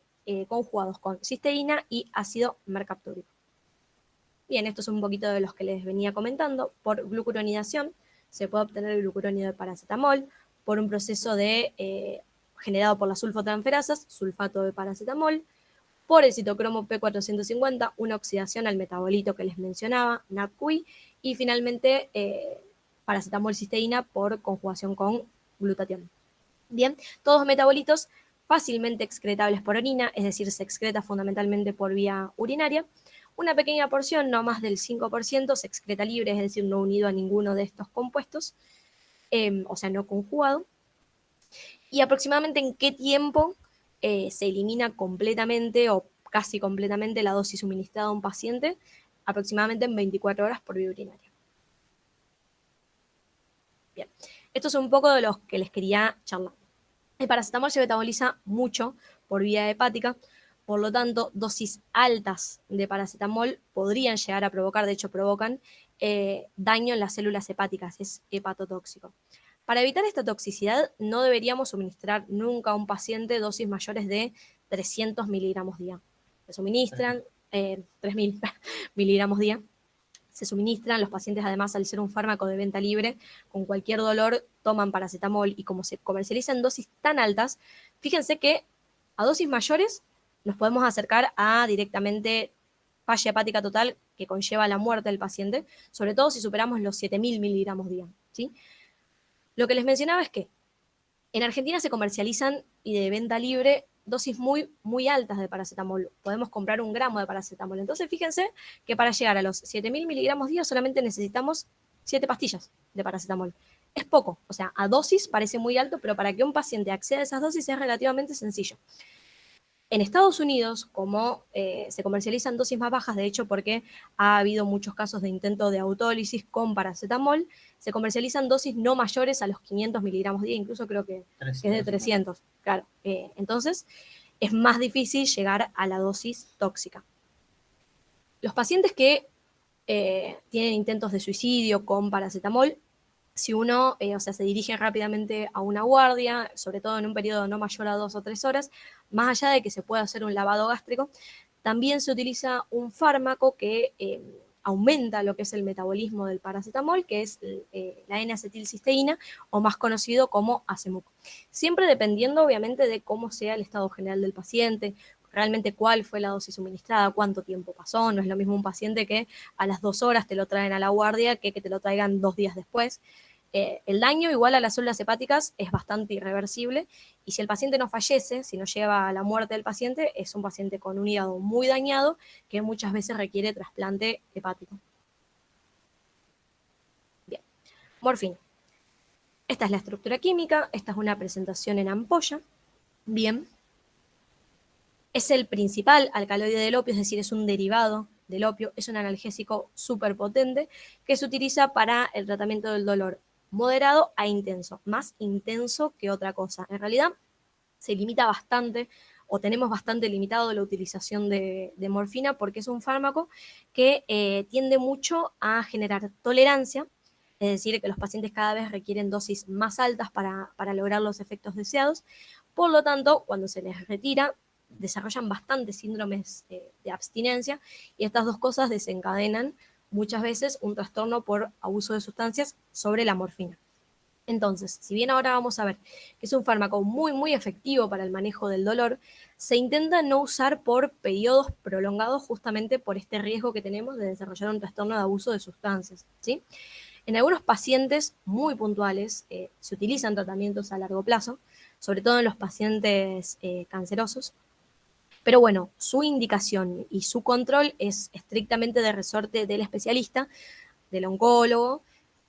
conjugados con cisteína y ácido mercaptúrico. Bien, esto es un poquito de los que les venía comentando. Por glucuronidación se puede obtener el glucurónido de paracetamol, por un proceso generado por las sulfotransferasas, sulfato de paracetamol, por el citocromo P450, una oxidación al metabolito que les mencionaba, NAPQI, y finalmente paracetamol-cisteína por conjugación con glutatión. Bien, todos metabolitos fácilmente excretables por orina, es decir, se excreta fundamentalmente por vía urinaria. Una pequeña porción, no más del 5%, se excreta libre, es decir, no unido a ninguno de estos compuestos, o sea, no conjugado. Y aproximadamente en qué tiempo se elimina completamente o casi completamente la dosis suministrada a un paciente, aproximadamente en 24 horas por vía urinaria. Bien, esto es un poco de los que les quería charlar. El paracetamol se metaboliza mucho por vía hepática, por lo tanto, dosis altas de paracetamol podrían llegar a provocar, de hecho provocan, daño en las células hepáticas, es hepatotóxico. Para evitar esta toxicidad, no deberíamos suministrar nunca a un paciente dosis mayores de 300 miligramos día. Se suministran 3.000 miligramos día. Se suministran, los pacientes además, al ser un fármaco de venta libre, con cualquier dolor toman paracetamol, y como se comercializa en dosis tan altas, fíjense que a dosis mayores nos podemos acercar a directamente falla hepática total, que conlleva la muerte del paciente, sobre todo si superamos los 7.000 miligramos día, ¿sí? Lo que les mencionaba es que en Argentina se comercializan y de venta libre dosis muy, muy altas de paracetamol. Podemos comprar 1 gramo de paracetamol. Entonces, fíjense que para llegar a los 7.000 miligramos día solamente necesitamos 7 pastillas de paracetamol. Es poco, o sea, a dosis parece muy alto, pero para que un paciente acceda a esas dosis es relativamente sencillo. En Estados Unidos, como se comercializan dosis más bajas, de hecho, porque ha habido muchos casos de intento de autólisis con paracetamol, se comercializan dosis no mayores a los 500 miligramos día, incluso creo que es de 300. Claro, entonces es más difícil llegar a la dosis tóxica. Los pacientes que tienen intentos de suicidio con paracetamol, si uno se dirige rápidamente a una guardia, sobre todo en un periodo no mayor a 2 o 3 horas, más allá de que se pueda hacer un lavado gástrico, también se utiliza un fármaco que aumenta lo que es el metabolismo del paracetamol, que es la N-acetilcisteína, o más conocido como Acemuc. Siempre dependiendo, obviamente, de cómo sea el estado general del paciente, realmente cuál fue la dosis suministrada, cuánto tiempo pasó. No es lo mismo un paciente que a las 2 horas te lo traen a la guardia que te lo traigan 2 días después. El daño igual a las células hepáticas es bastante irreversible, y si el paciente no fallece, si no lleva a la muerte del paciente, es un paciente con un hígado muy dañado que muchas veces requiere trasplante hepático. Bien, morfina. Esta es la estructura química, esta es una presentación en ampolla. Bien, es el principal alcaloide del opio, es decir, es un derivado del opio, es un analgésico súper potente que se utiliza para el tratamiento del dolor moderado a intenso, más intenso que otra cosa. En realidad, se limita bastante o tenemos bastante limitado la utilización de morfina porque es un fármaco que tiende mucho a generar tolerancia, es decir, que los pacientes cada vez requieren dosis más altas para lograr los efectos deseados. Por lo tanto, cuando se les retira, desarrollan bastantes síndromes de abstinencia y estas dos cosas desencadenan muchas veces un trastorno por abuso de sustancias sobre la morfina. Entonces, si bien ahora vamos a ver que es un fármaco muy, muy efectivo para el manejo del dolor, se intenta no usar por periodos prolongados justamente por este riesgo que tenemos de desarrollar un trastorno de abuso de sustancias, ¿sí? En algunos pacientes muy puntuales se utilizan tratamientos a largo plazo, sobre todo en los pacientes cancerosos, pero bueno, su indicación y su control es estrictamente de resorte del especialista, del oncólogo,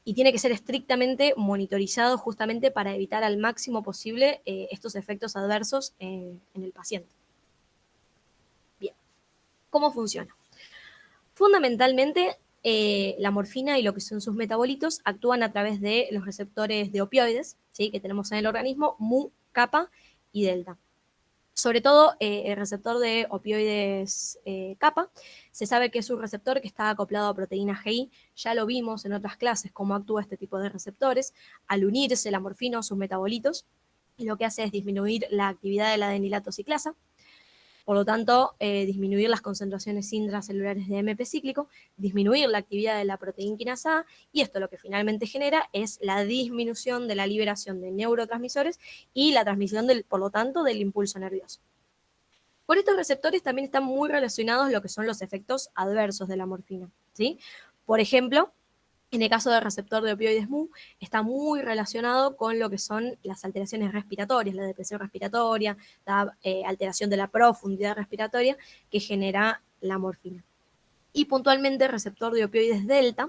y tiene que ser estrictamente monitorizado justamente para evitar al máximo posible estos efectos adversos en el paciente. Bien, ¿cómo funciona? Fundamentalmente, la morfina y lo que son sus metabolitos actúan a través de los receptores de opioides, ¿sí?, que tenemos en el organismo, mu, kappa y delta. Sobre todo el receptor de opioides kappa, se sabe que es un receptor que está acoplado a proteína GI, ya lo vimos en otras clases cómo actúa este tipo de receptores, al unirse la morfina o sus metabolitos, lo que hace es disminuir la actividad de la adenilato ciclasa, por lo tanto, disminuir las concentraciones intracelulares de AMP cíclico, disminuir la actividad de la proteína quinasa A, y esto lo que finalmente genera es la disminución de la liberación de neurotransmisores y la transmisión, por lo tanto, del impulso nervioso. Por estos receptores también están muy relacionados lo que son los efectos adversos de la morfina, ¿sí? Por ejemplo, en el caso del receptor de opioides mu, está muy relacionado con lo que son las alteraciones respiratorias, la depresión respiratoria, la alteración de la profundidad respiratoria que genera la morfina. Y puntualmente el receptor de opioides delta,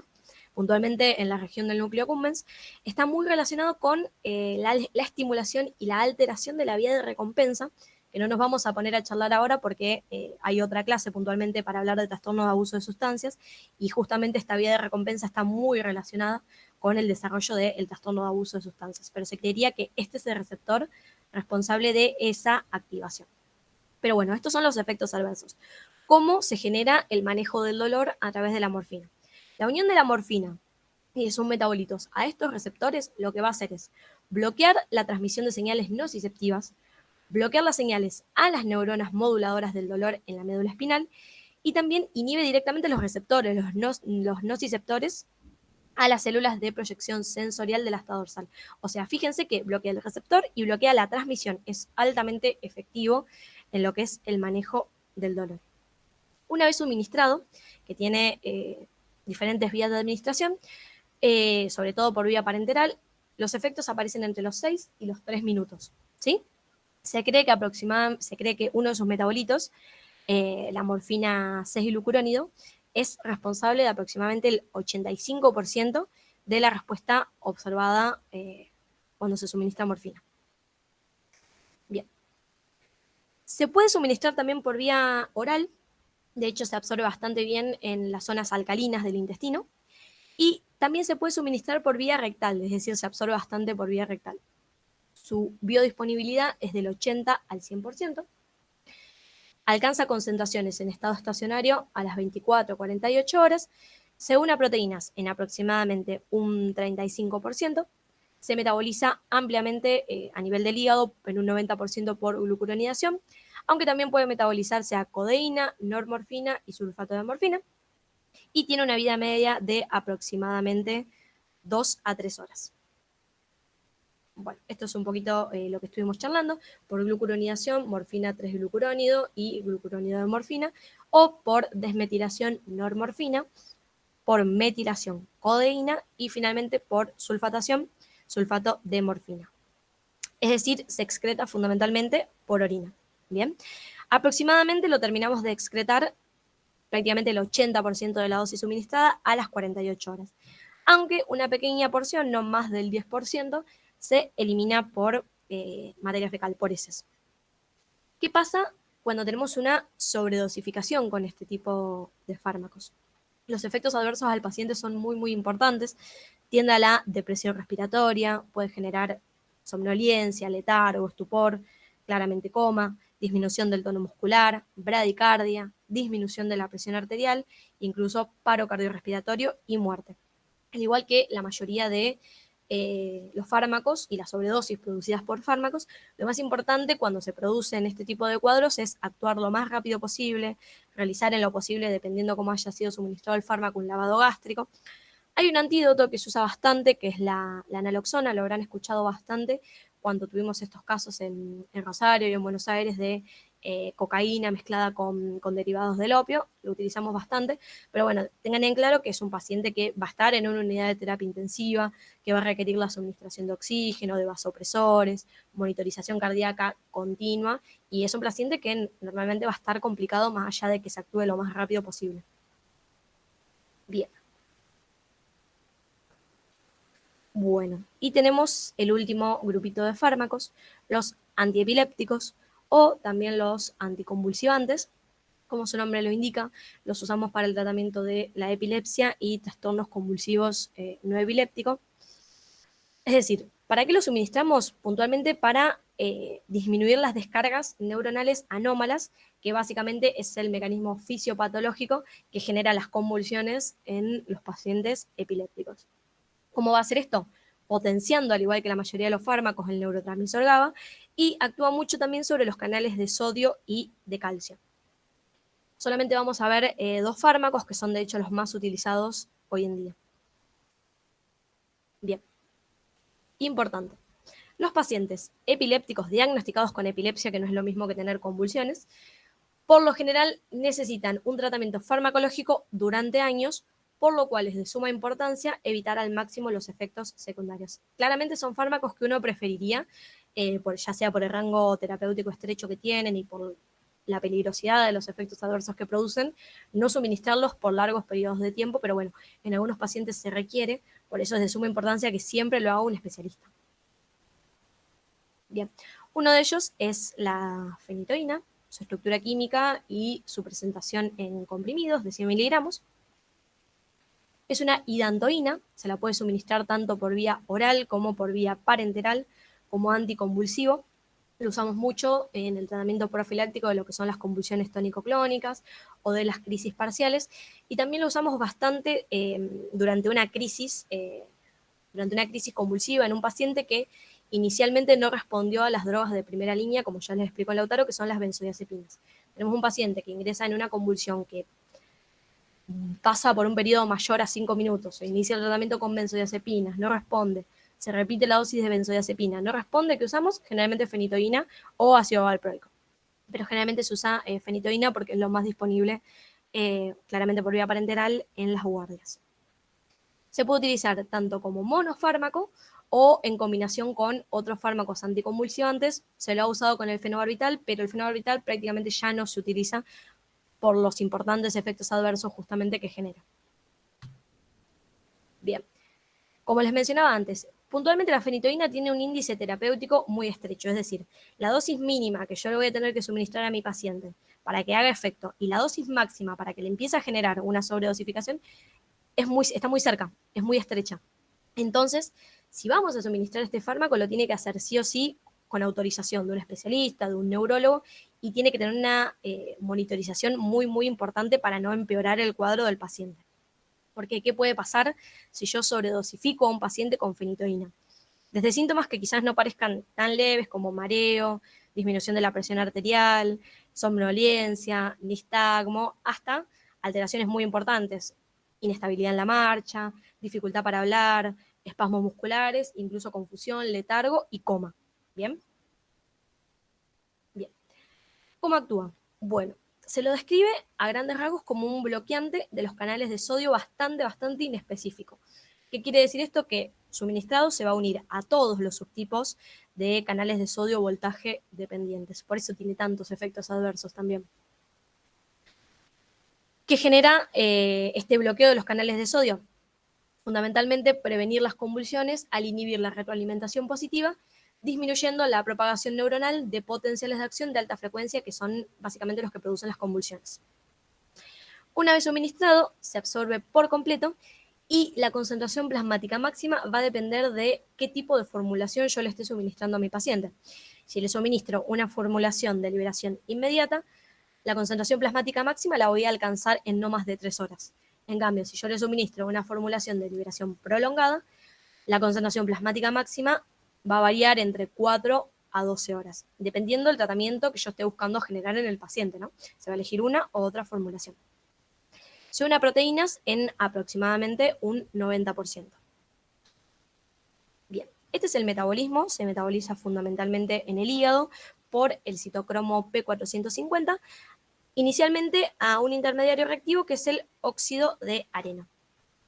puntualmente en la región del núcleo accumbens, está muy relacionado con la estimulación y la alteración de la vía de recompensa, que no nos vamos a poner a charlar ahora porque hay otra clase puntualmente para hablar de trastorno de abuso de sustancias, y justamente esta vía de recompensa está muy relacionada con el desarrollo del trastorno de abuso de sustancias, pero se creería que este es el receptor responsable de esa activación. Pero bueno, estos son los efectos adversos. ¿Cómo se genera el manejo del dolor a través de la morfina? La unión de la morfina y de sus metabolitos a estos receptores lo que va a hacer es bloquear la transmisión de señales nociceptivas, bloquear las señales a las neuronas moduladoras del dolor en la médula espinal y también inhibe directamente los receptores, los nociceptores a las células de proyección sensorial del asta dorsal. O sea, fíjense que bloquea el receptor y bloquea la transmisión. Es altamente efectivo en lo que es el manejo del dolor. Una vez suministrado, que tiene diferentes vías de administración, sobre todo por vía parenteral, los efectos aparecen entre los 6 y los 3 minutos, ¿sí? Se cree que uno de sus metabolitos, la morfina 6-glucurónido, es responsable de aproximadamente el 85% de la respuesta observada cuando se suministra morfina. Bien. Se puede suministrar también por vía oral, de hecho se absorbe bastante bien en las zonas alcalinas del intestino, y también se puede suministrar por vía rectal, es decir, se absorbe bastante por vía rectal. Su biodisponibilidad es del 80 al 100%, alcanza concentraciones en estado estacionario a las 24 o 48 horas, se une a proteínas en aproximadamente un 35%, se metaboliza ampliamente a nivel del hígado en un 90% por glucuronidación, aunque también puede metabolizarse a codeína, normorfina y sulfato de morfina, y tiene una vida media de aproximadamente 2 a 3 horas. Bueno, esto es un poquito lo que estuvimos charlando, por glucuronidación, morfina 3-glucurónido y glucurónido de morfina, o por desmetilación normorfina, por metilación codeína y finalmente por sulfatación, sulfato de morfina. Es decir, se excreta fundamentalmente por orina. Bien, aproximadamente lo terminamos de excretar prácticamente el 80% de la dosis suministrada a las 48 horas, aunque una pequeña porción, no más del 10%, se elimina por materia fecal, por heces. ¿Qué pasa cuando tenemos una sobredosificación con este tipo de fármacos? Los efectos adversos al paciente son muy, muy importantes. Tiende a la depresión respiratoria, puede generar somnolencia, letargo, estupor, claramente coma, disminución del tono muscular, bradicardia, disminución de la presión arterial, incluso paro cardiorrespiratorio y muerte. Al igual que la mayoría de los fármacos y las sobredosis producidas por fármacos, lo más importante cuando se producen este tipo de cuadros es actuar lo más rápido posible, realizar en lo posible, dependiendo cómo haya sido suministrado el fármaco, un lavado gástrico. Hay un antídoto que se usa bastante, que es la naloxona, lo habrán escuchado bastante cuando tuvimos estos casos en Rosario y en Buenos Aires de cocaína mezclada con derivados del opio, lo utilizamos bastante, pero bueno, tengan en claro que es un paciente que va a estar en una unidad de terapia intensiva, que va a requerir la suministración de oxígeno, de vasopresores, monitorización cardíaca continua, y es un paciente que normalmente va a estar complicado más allá de que se actúe lo más rápido posible. Bien. Bueno, y tenemos el último grupito de fármacos, los antiepilépticos o también los anticonvulsivantes. Como su nombre lo indica, los usamos para el tratamiento de la epilepsia y trastornos convulsivos no epilépticos. Es decir, ¿para qué los suministramos? Puntualmente para disminuir las descargas neuronales anómalas, que básicamente es el mecanismo fisiopatológico que genera las convulsiones en los pacientes epilépticos. ¿Cómo va a hacer esto? Potenciando, al igual que la mayoría de los fármacos, el neurotransmisor GABA, y actúa mucho también sobre los canales de sodio y de calcio. Solamente vamos a ver dos fármacos que son de hecho los más utilizados hoy en día. Bien, importante. Los pacientes epilépticos diagnosticados con epilepsia, que no es lo mismo que tener convulsiones, por lo general necesitan un tratamiento farmacológico durante años, por lo cual es de suma importancia evitar al máximo los efectos secundarios. Claramente son fármacos que uno preferiría, ya sea por el rango terapéutico estrecho que tienen y por la peligrosidad de los efectos adversos que producen, no suministrarlos por largos periodos de tiempo, pero bueno, en algunos pacientes se requiere, por eso es de suma importancia que siempre lo haga un especialista. Bien, uno de ellos es la fenitoína, su estructura química y su presentación en comprimidos de 100 miligramos. Es una hidantoína, se la puede suministrar tanto por vía oral como por vía parenteral como anticonvulsivo. Lo usamos mucho en el tratamiento profiláctico de lo que son las convulsiones tónico-clónicas o de las crisis parciales, y también lo usamos bastante durante una crisis convulsiva en un paciente que inicialmente no respondió a las drogas de primera línea, como ya les explicó Lautaro, que son las benzodiazepinas. Tenemos un paciente que ingresa en una convulsión que pasa por un periodo mayor a 5 minutos, se inicia el tratamiento con benzodiazepinas, no responde, se repite la dosis de benzodiazepina, no responde, ¿qué usamos? Generalmente fenitoína o ácido valproico. Pero generalmente se usa fenitoína porque es lo más disponible, claramente por vía parenteral, en las guardias. Se puede utilizar tanto como monofármaco o en combinación con otros fármacos anticonvulsivantes. Se lo ha usado con el fenobarbital, pero el fenobarbital prácticamente ya no se utiliza por los importantes efectos adversos justamente que genera. Bien, como les mencionaba antes, puntualmente la fenitoína tiene un índice terapéutico muy estrecho, es decir, la dosis mínima que yo le voy a tener que suministrar a mi paciente para que haga efecto y la dosis máxima para que le empiece a generar una sobredosificación está muy cerca, es muy estrecha. Entonces, si vamos a suministrar este fármaco, lo tiene que hacer sí o sí con autorización de un especialista, de un neurólogo, y tiene que tener una monitorización muy, muy importante para no empeorar el cuadro del paciente. Porque, ¿qué puede pasar si yo sobredosifico a un paciente con fenitoína? Desde síntomas que quizás no parezcan tan leves como mareo, disminución de la presión arterial, somnolencia, nistagmo, hasta alteraciones muy importantes, inestabilidad en la marcha, dificultad para hablar, espasmos musculares, incluso confusión, letargo y coma. ¿Bien? Bien. ¿Cómo actúa? Bueno, se lo describe a grandes rasgos como un bloqueante de los canales de sodio bastante inespecífico. ¿Qué quiere decir esto? Que suministrado se va a unir a todos los subtipos de canales de sodio voltaje dependientes. Por eso tiene tantos efectos adversos también. ¿Qué genera este bloqueo de los canales de sodio? Fundamentalmente prevenir las convulsiones al inhibir la retroalimentación positiva, disminuyendo la propagación neuronal de potenciales de acción de alta frecuencia, que son básicamente los que producen las convulsiones. Una vez suministrado, se absorbe por completo Y la concentración plasmática máxima va a depender de qué tipo de formulación yo le esté suministrando a mi paciente. Si le suministro una formulación de liberación inmediata, la concentración plasmática máxima la voy a alcanzar en no más de 3 horas. En cambio, si yo le suministro una formulación de liberación prolongada, la concentración plasmática máxima va a variar entre 4 a 12 horas, dependiendo del tratamiento que yo esté buscando generar en el paciente, ¿no? Se va a elegir una u otra formulación. Se une a proteínas en aproximadamente un 90%. Bien, este es el metabolismo, se metaboliza fundamentalmente en el hígado por el citocromo P450, inicialmente a un intermediario reactivo que es el óxido de arena.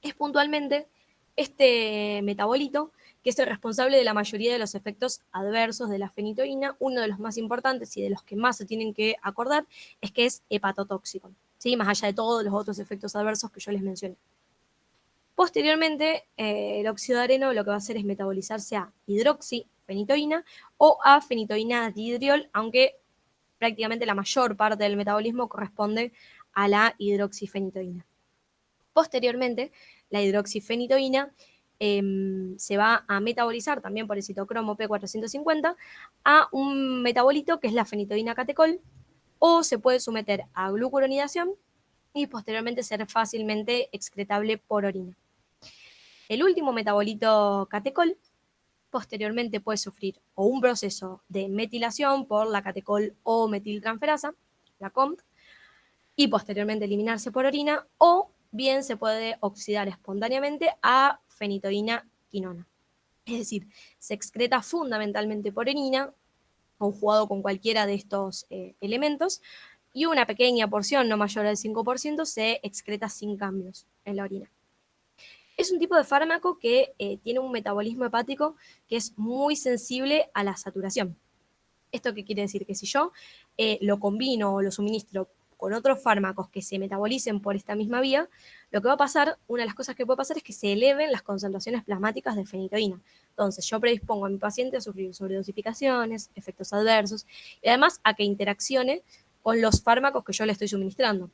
Es puntualmente este metabolito que es el responsable de la mayoría de los efectos adversos de la fenitoína. Uno de los más importantes y de los que más se tienen que acordar es que es hepatotóxico, ¿sí? Más allá de todos los otros efectos adversos que yo les mencioné. Posteriormente, el óxido de areno lo que va a hacer es metabolizarse a hidroxifenitoína o a fenitoína dihidriol, aunque prácticamente la mayor parte del metabolismo corresponde a la hidroxifenitoína. Posteriormente, la hidroxifenitoína se va a metabolizar también por el citocromo P450 a un metabolito que es la fenitoína catecol, o se puede someter a glucuronidación y posteriormente ser fácilmente excretable por orina. El último metabolito catecol posteriormente puede sufrir o un proceso de metilación por la catecol o metiltransferasa, la COMT, y posteriormente eliminarse por orina, o bien se puede oxidar espontáneamente a fenitoína quinona. Es decir, se excreta fundamentalmente por orina, conjugado con cualquiera de estos elementos, y una pequeña porción, no mayor al 5%, se excreta sin cambios en la orina. Es un tipo de fármaco que tiene un metabolismo hepático que es muy sensible a la saturación. ¿Esto qué quiere decir? Que si yo lo combino o lo suministro con otros fármacos que se metabolicen por esta misma vía, lo que va a pasar, una de las cosas que puede pasar es que se eleven las concentraciones plasmáticas de fenitoína. Entonces, yo predispongo a mi paciente a sufrir sobredosificaciones, efectos adversos y además a que interaccione con los fármacos que yo le estoy suministrando.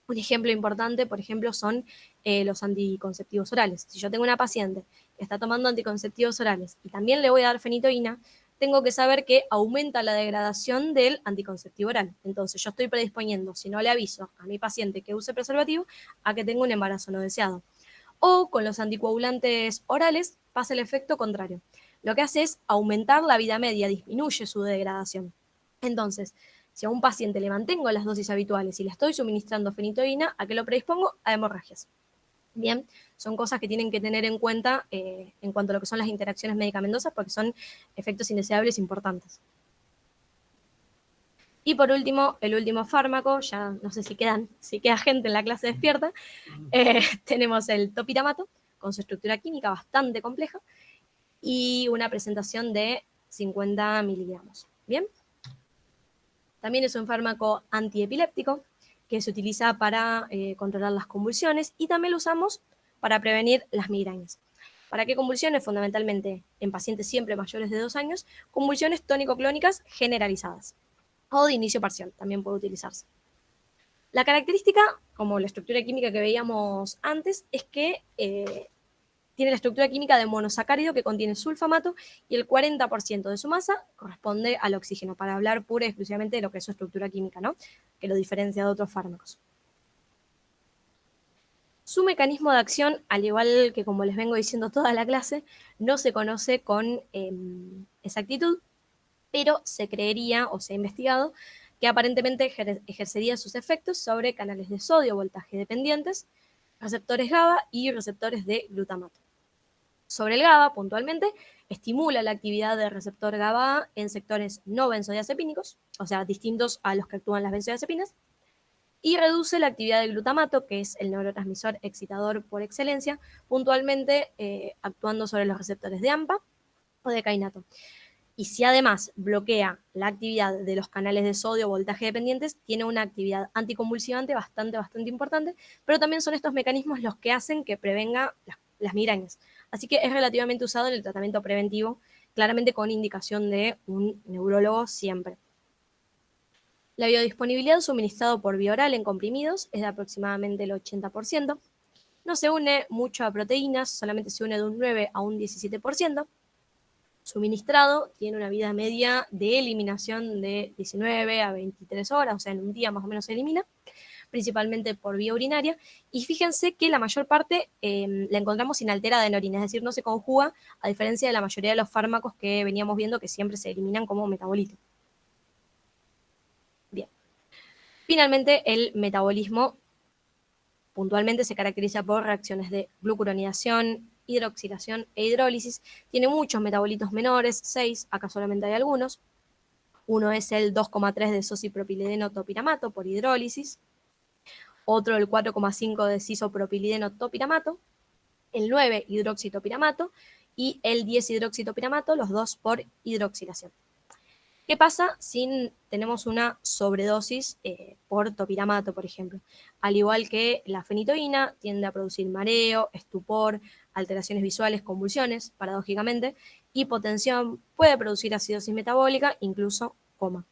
Un ejemplo importante, por ejemplo, son los anticonceptivos orales. Si yo tengo una paciente que está tomando anticonceptivos orales y también le voy a dar fenitoína, tengo que saber que aumenta la degradación del anticonceptivo oral. Entonces, yo estoy predisponiendo, si no le aviso a mi paciente que use preservativo, a que tenga un embarazo no deseado. O con los anticoagulantes orales pasa el efecto contrario. Lo que hace es aumentar la vida media, disminuye su degradación. Entonces, si a un paciente le mantengo las dosis habituales y le estoy suministrando fenitoína, ¿a qué lo predispongo? A hemorragias. Bien, son cosas que tienen que tener en cuenta en cuanto a lo que son las interacciones medicamentosas, porque son efectos indeseables importantes. Y por último, el último fármaco, ya no sé si queda gente en la clase despierta, tenemos el topiramato, con su estructura química bastante compleja, y una presentación de 50 miligramos. Bien. También es un fármaco antiepiléptico que se utiliza para controlar las convulsiones y también lo usamos para prevenir las migrañas. ¿Para qué convulsiones? Fundamentalmente en pacientes siempre mayores de 2 años, convulsiones tónico-clónicas generalizadas o de inicio parcial, también puede utilizarse. La característica, como la estructura química que veíamos antes, es que tiene la estructura química de monosacárido que contiene sulfamato y el 40% de su masa corresponde al oxígeno, para hablar pura y exclusivamente de lo que es su estructura química, ¿no? Que lo diferencia de otros fármacos. Su mecanismo de acción, al igual que como les vengo diciendo toda la clase, no se conoce con exactitud, pero se creería o se ha investigado que aparentemente ejercería sus efectos sobre canales de sodio voltaje dependientes, receptores GABA y receptores de glutamato. Sobre el GABA, puntualmente, estimula la actividad del receptor GABA en sectores no benzodiazepínicos, o sea, distintos a los que actúan las benzodiazepinas, y reduce la actividad del glutamato, que es el neurotransmisor excitador por excelencia, puntualmente actuando sobre los receptores de AMPA o de kainato. Y si además bloquea la actividad de los canales de sodio voltaje dependientes, tiene una actividad anticonvulsivante bastante importante, pero también son estos mecanismos los que hacen que prevenga las migrañas. Así que es relativamente usado en el tratamiento preventivo, claramente con indicación de un neurólogo siempre. La biodisponibilidad suministrado por vía oral en comprimidos es de aproximadamente el 80%. No se une mucho a proteínas, solamente se une de un 9 a un 17%. Suministrado tiene una vida media de eliminación de 19 a 23 horas, o sea, en un día más o menos se elimina, principalmente por vía urinaria. Y fíjense que la mayor parte la encontramos inalterada en orina, es decir, no se conjuga, a diferencia de la mayoría de los fármacos que veníamos viendo que siempre se eliminan como metabolito. Bien. Finalmente, el metabolismo puntualmente se caracteriza por reacciones de glucuronidación, hidroxilación e hidrólisis. Tiene muchos metabolitos menores, 6, acá solamente hay algunos. Uno es el 2,3 de sosipropilideno topiramato por hidrólisis, otro el 4,5 de sisopropilideno topiramato, el 9 hidroxitopiramato y el 10 hidroxitopiramato, los dos por hidroxilación. ¿Qué pasa si tenemos una sobredosis por topiramato, por ejemplo? Al igual que la fenitoína, tiende a producir mareo, estupor, alteraciones visuales, convulsiones, paradójicamente, hipotensión, puede producir acidosis metabólica, incluso coma.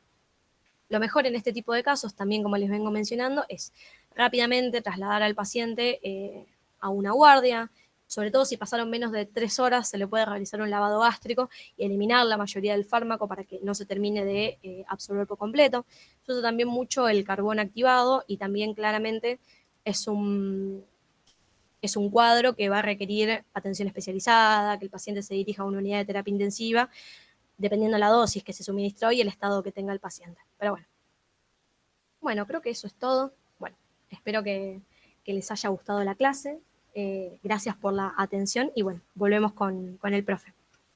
Lo mejor en este tipo de casos, también como les vengo mencionando, es rápidamente trasladar al paciente a una guardia, sobre todo si pasaron menos de 3 horas, se le puede realizar un lavado gástrico y eliminar la mayoría del fármaco para que no se termine de absorber por completo. Yo uso también mucho el carbón activado y también claramente es un cuadro que va a requerir atención especializada, que el paciente se dirija a una unidad de terapia intensiva, dependiendo de la dosis que se suministró y el estado que tenga el paciente. Pero bueno, creo que eso es todo. Bueno, espero que les haya gustado la clase. Gracias por la atención y bueno, volvemos con el profe.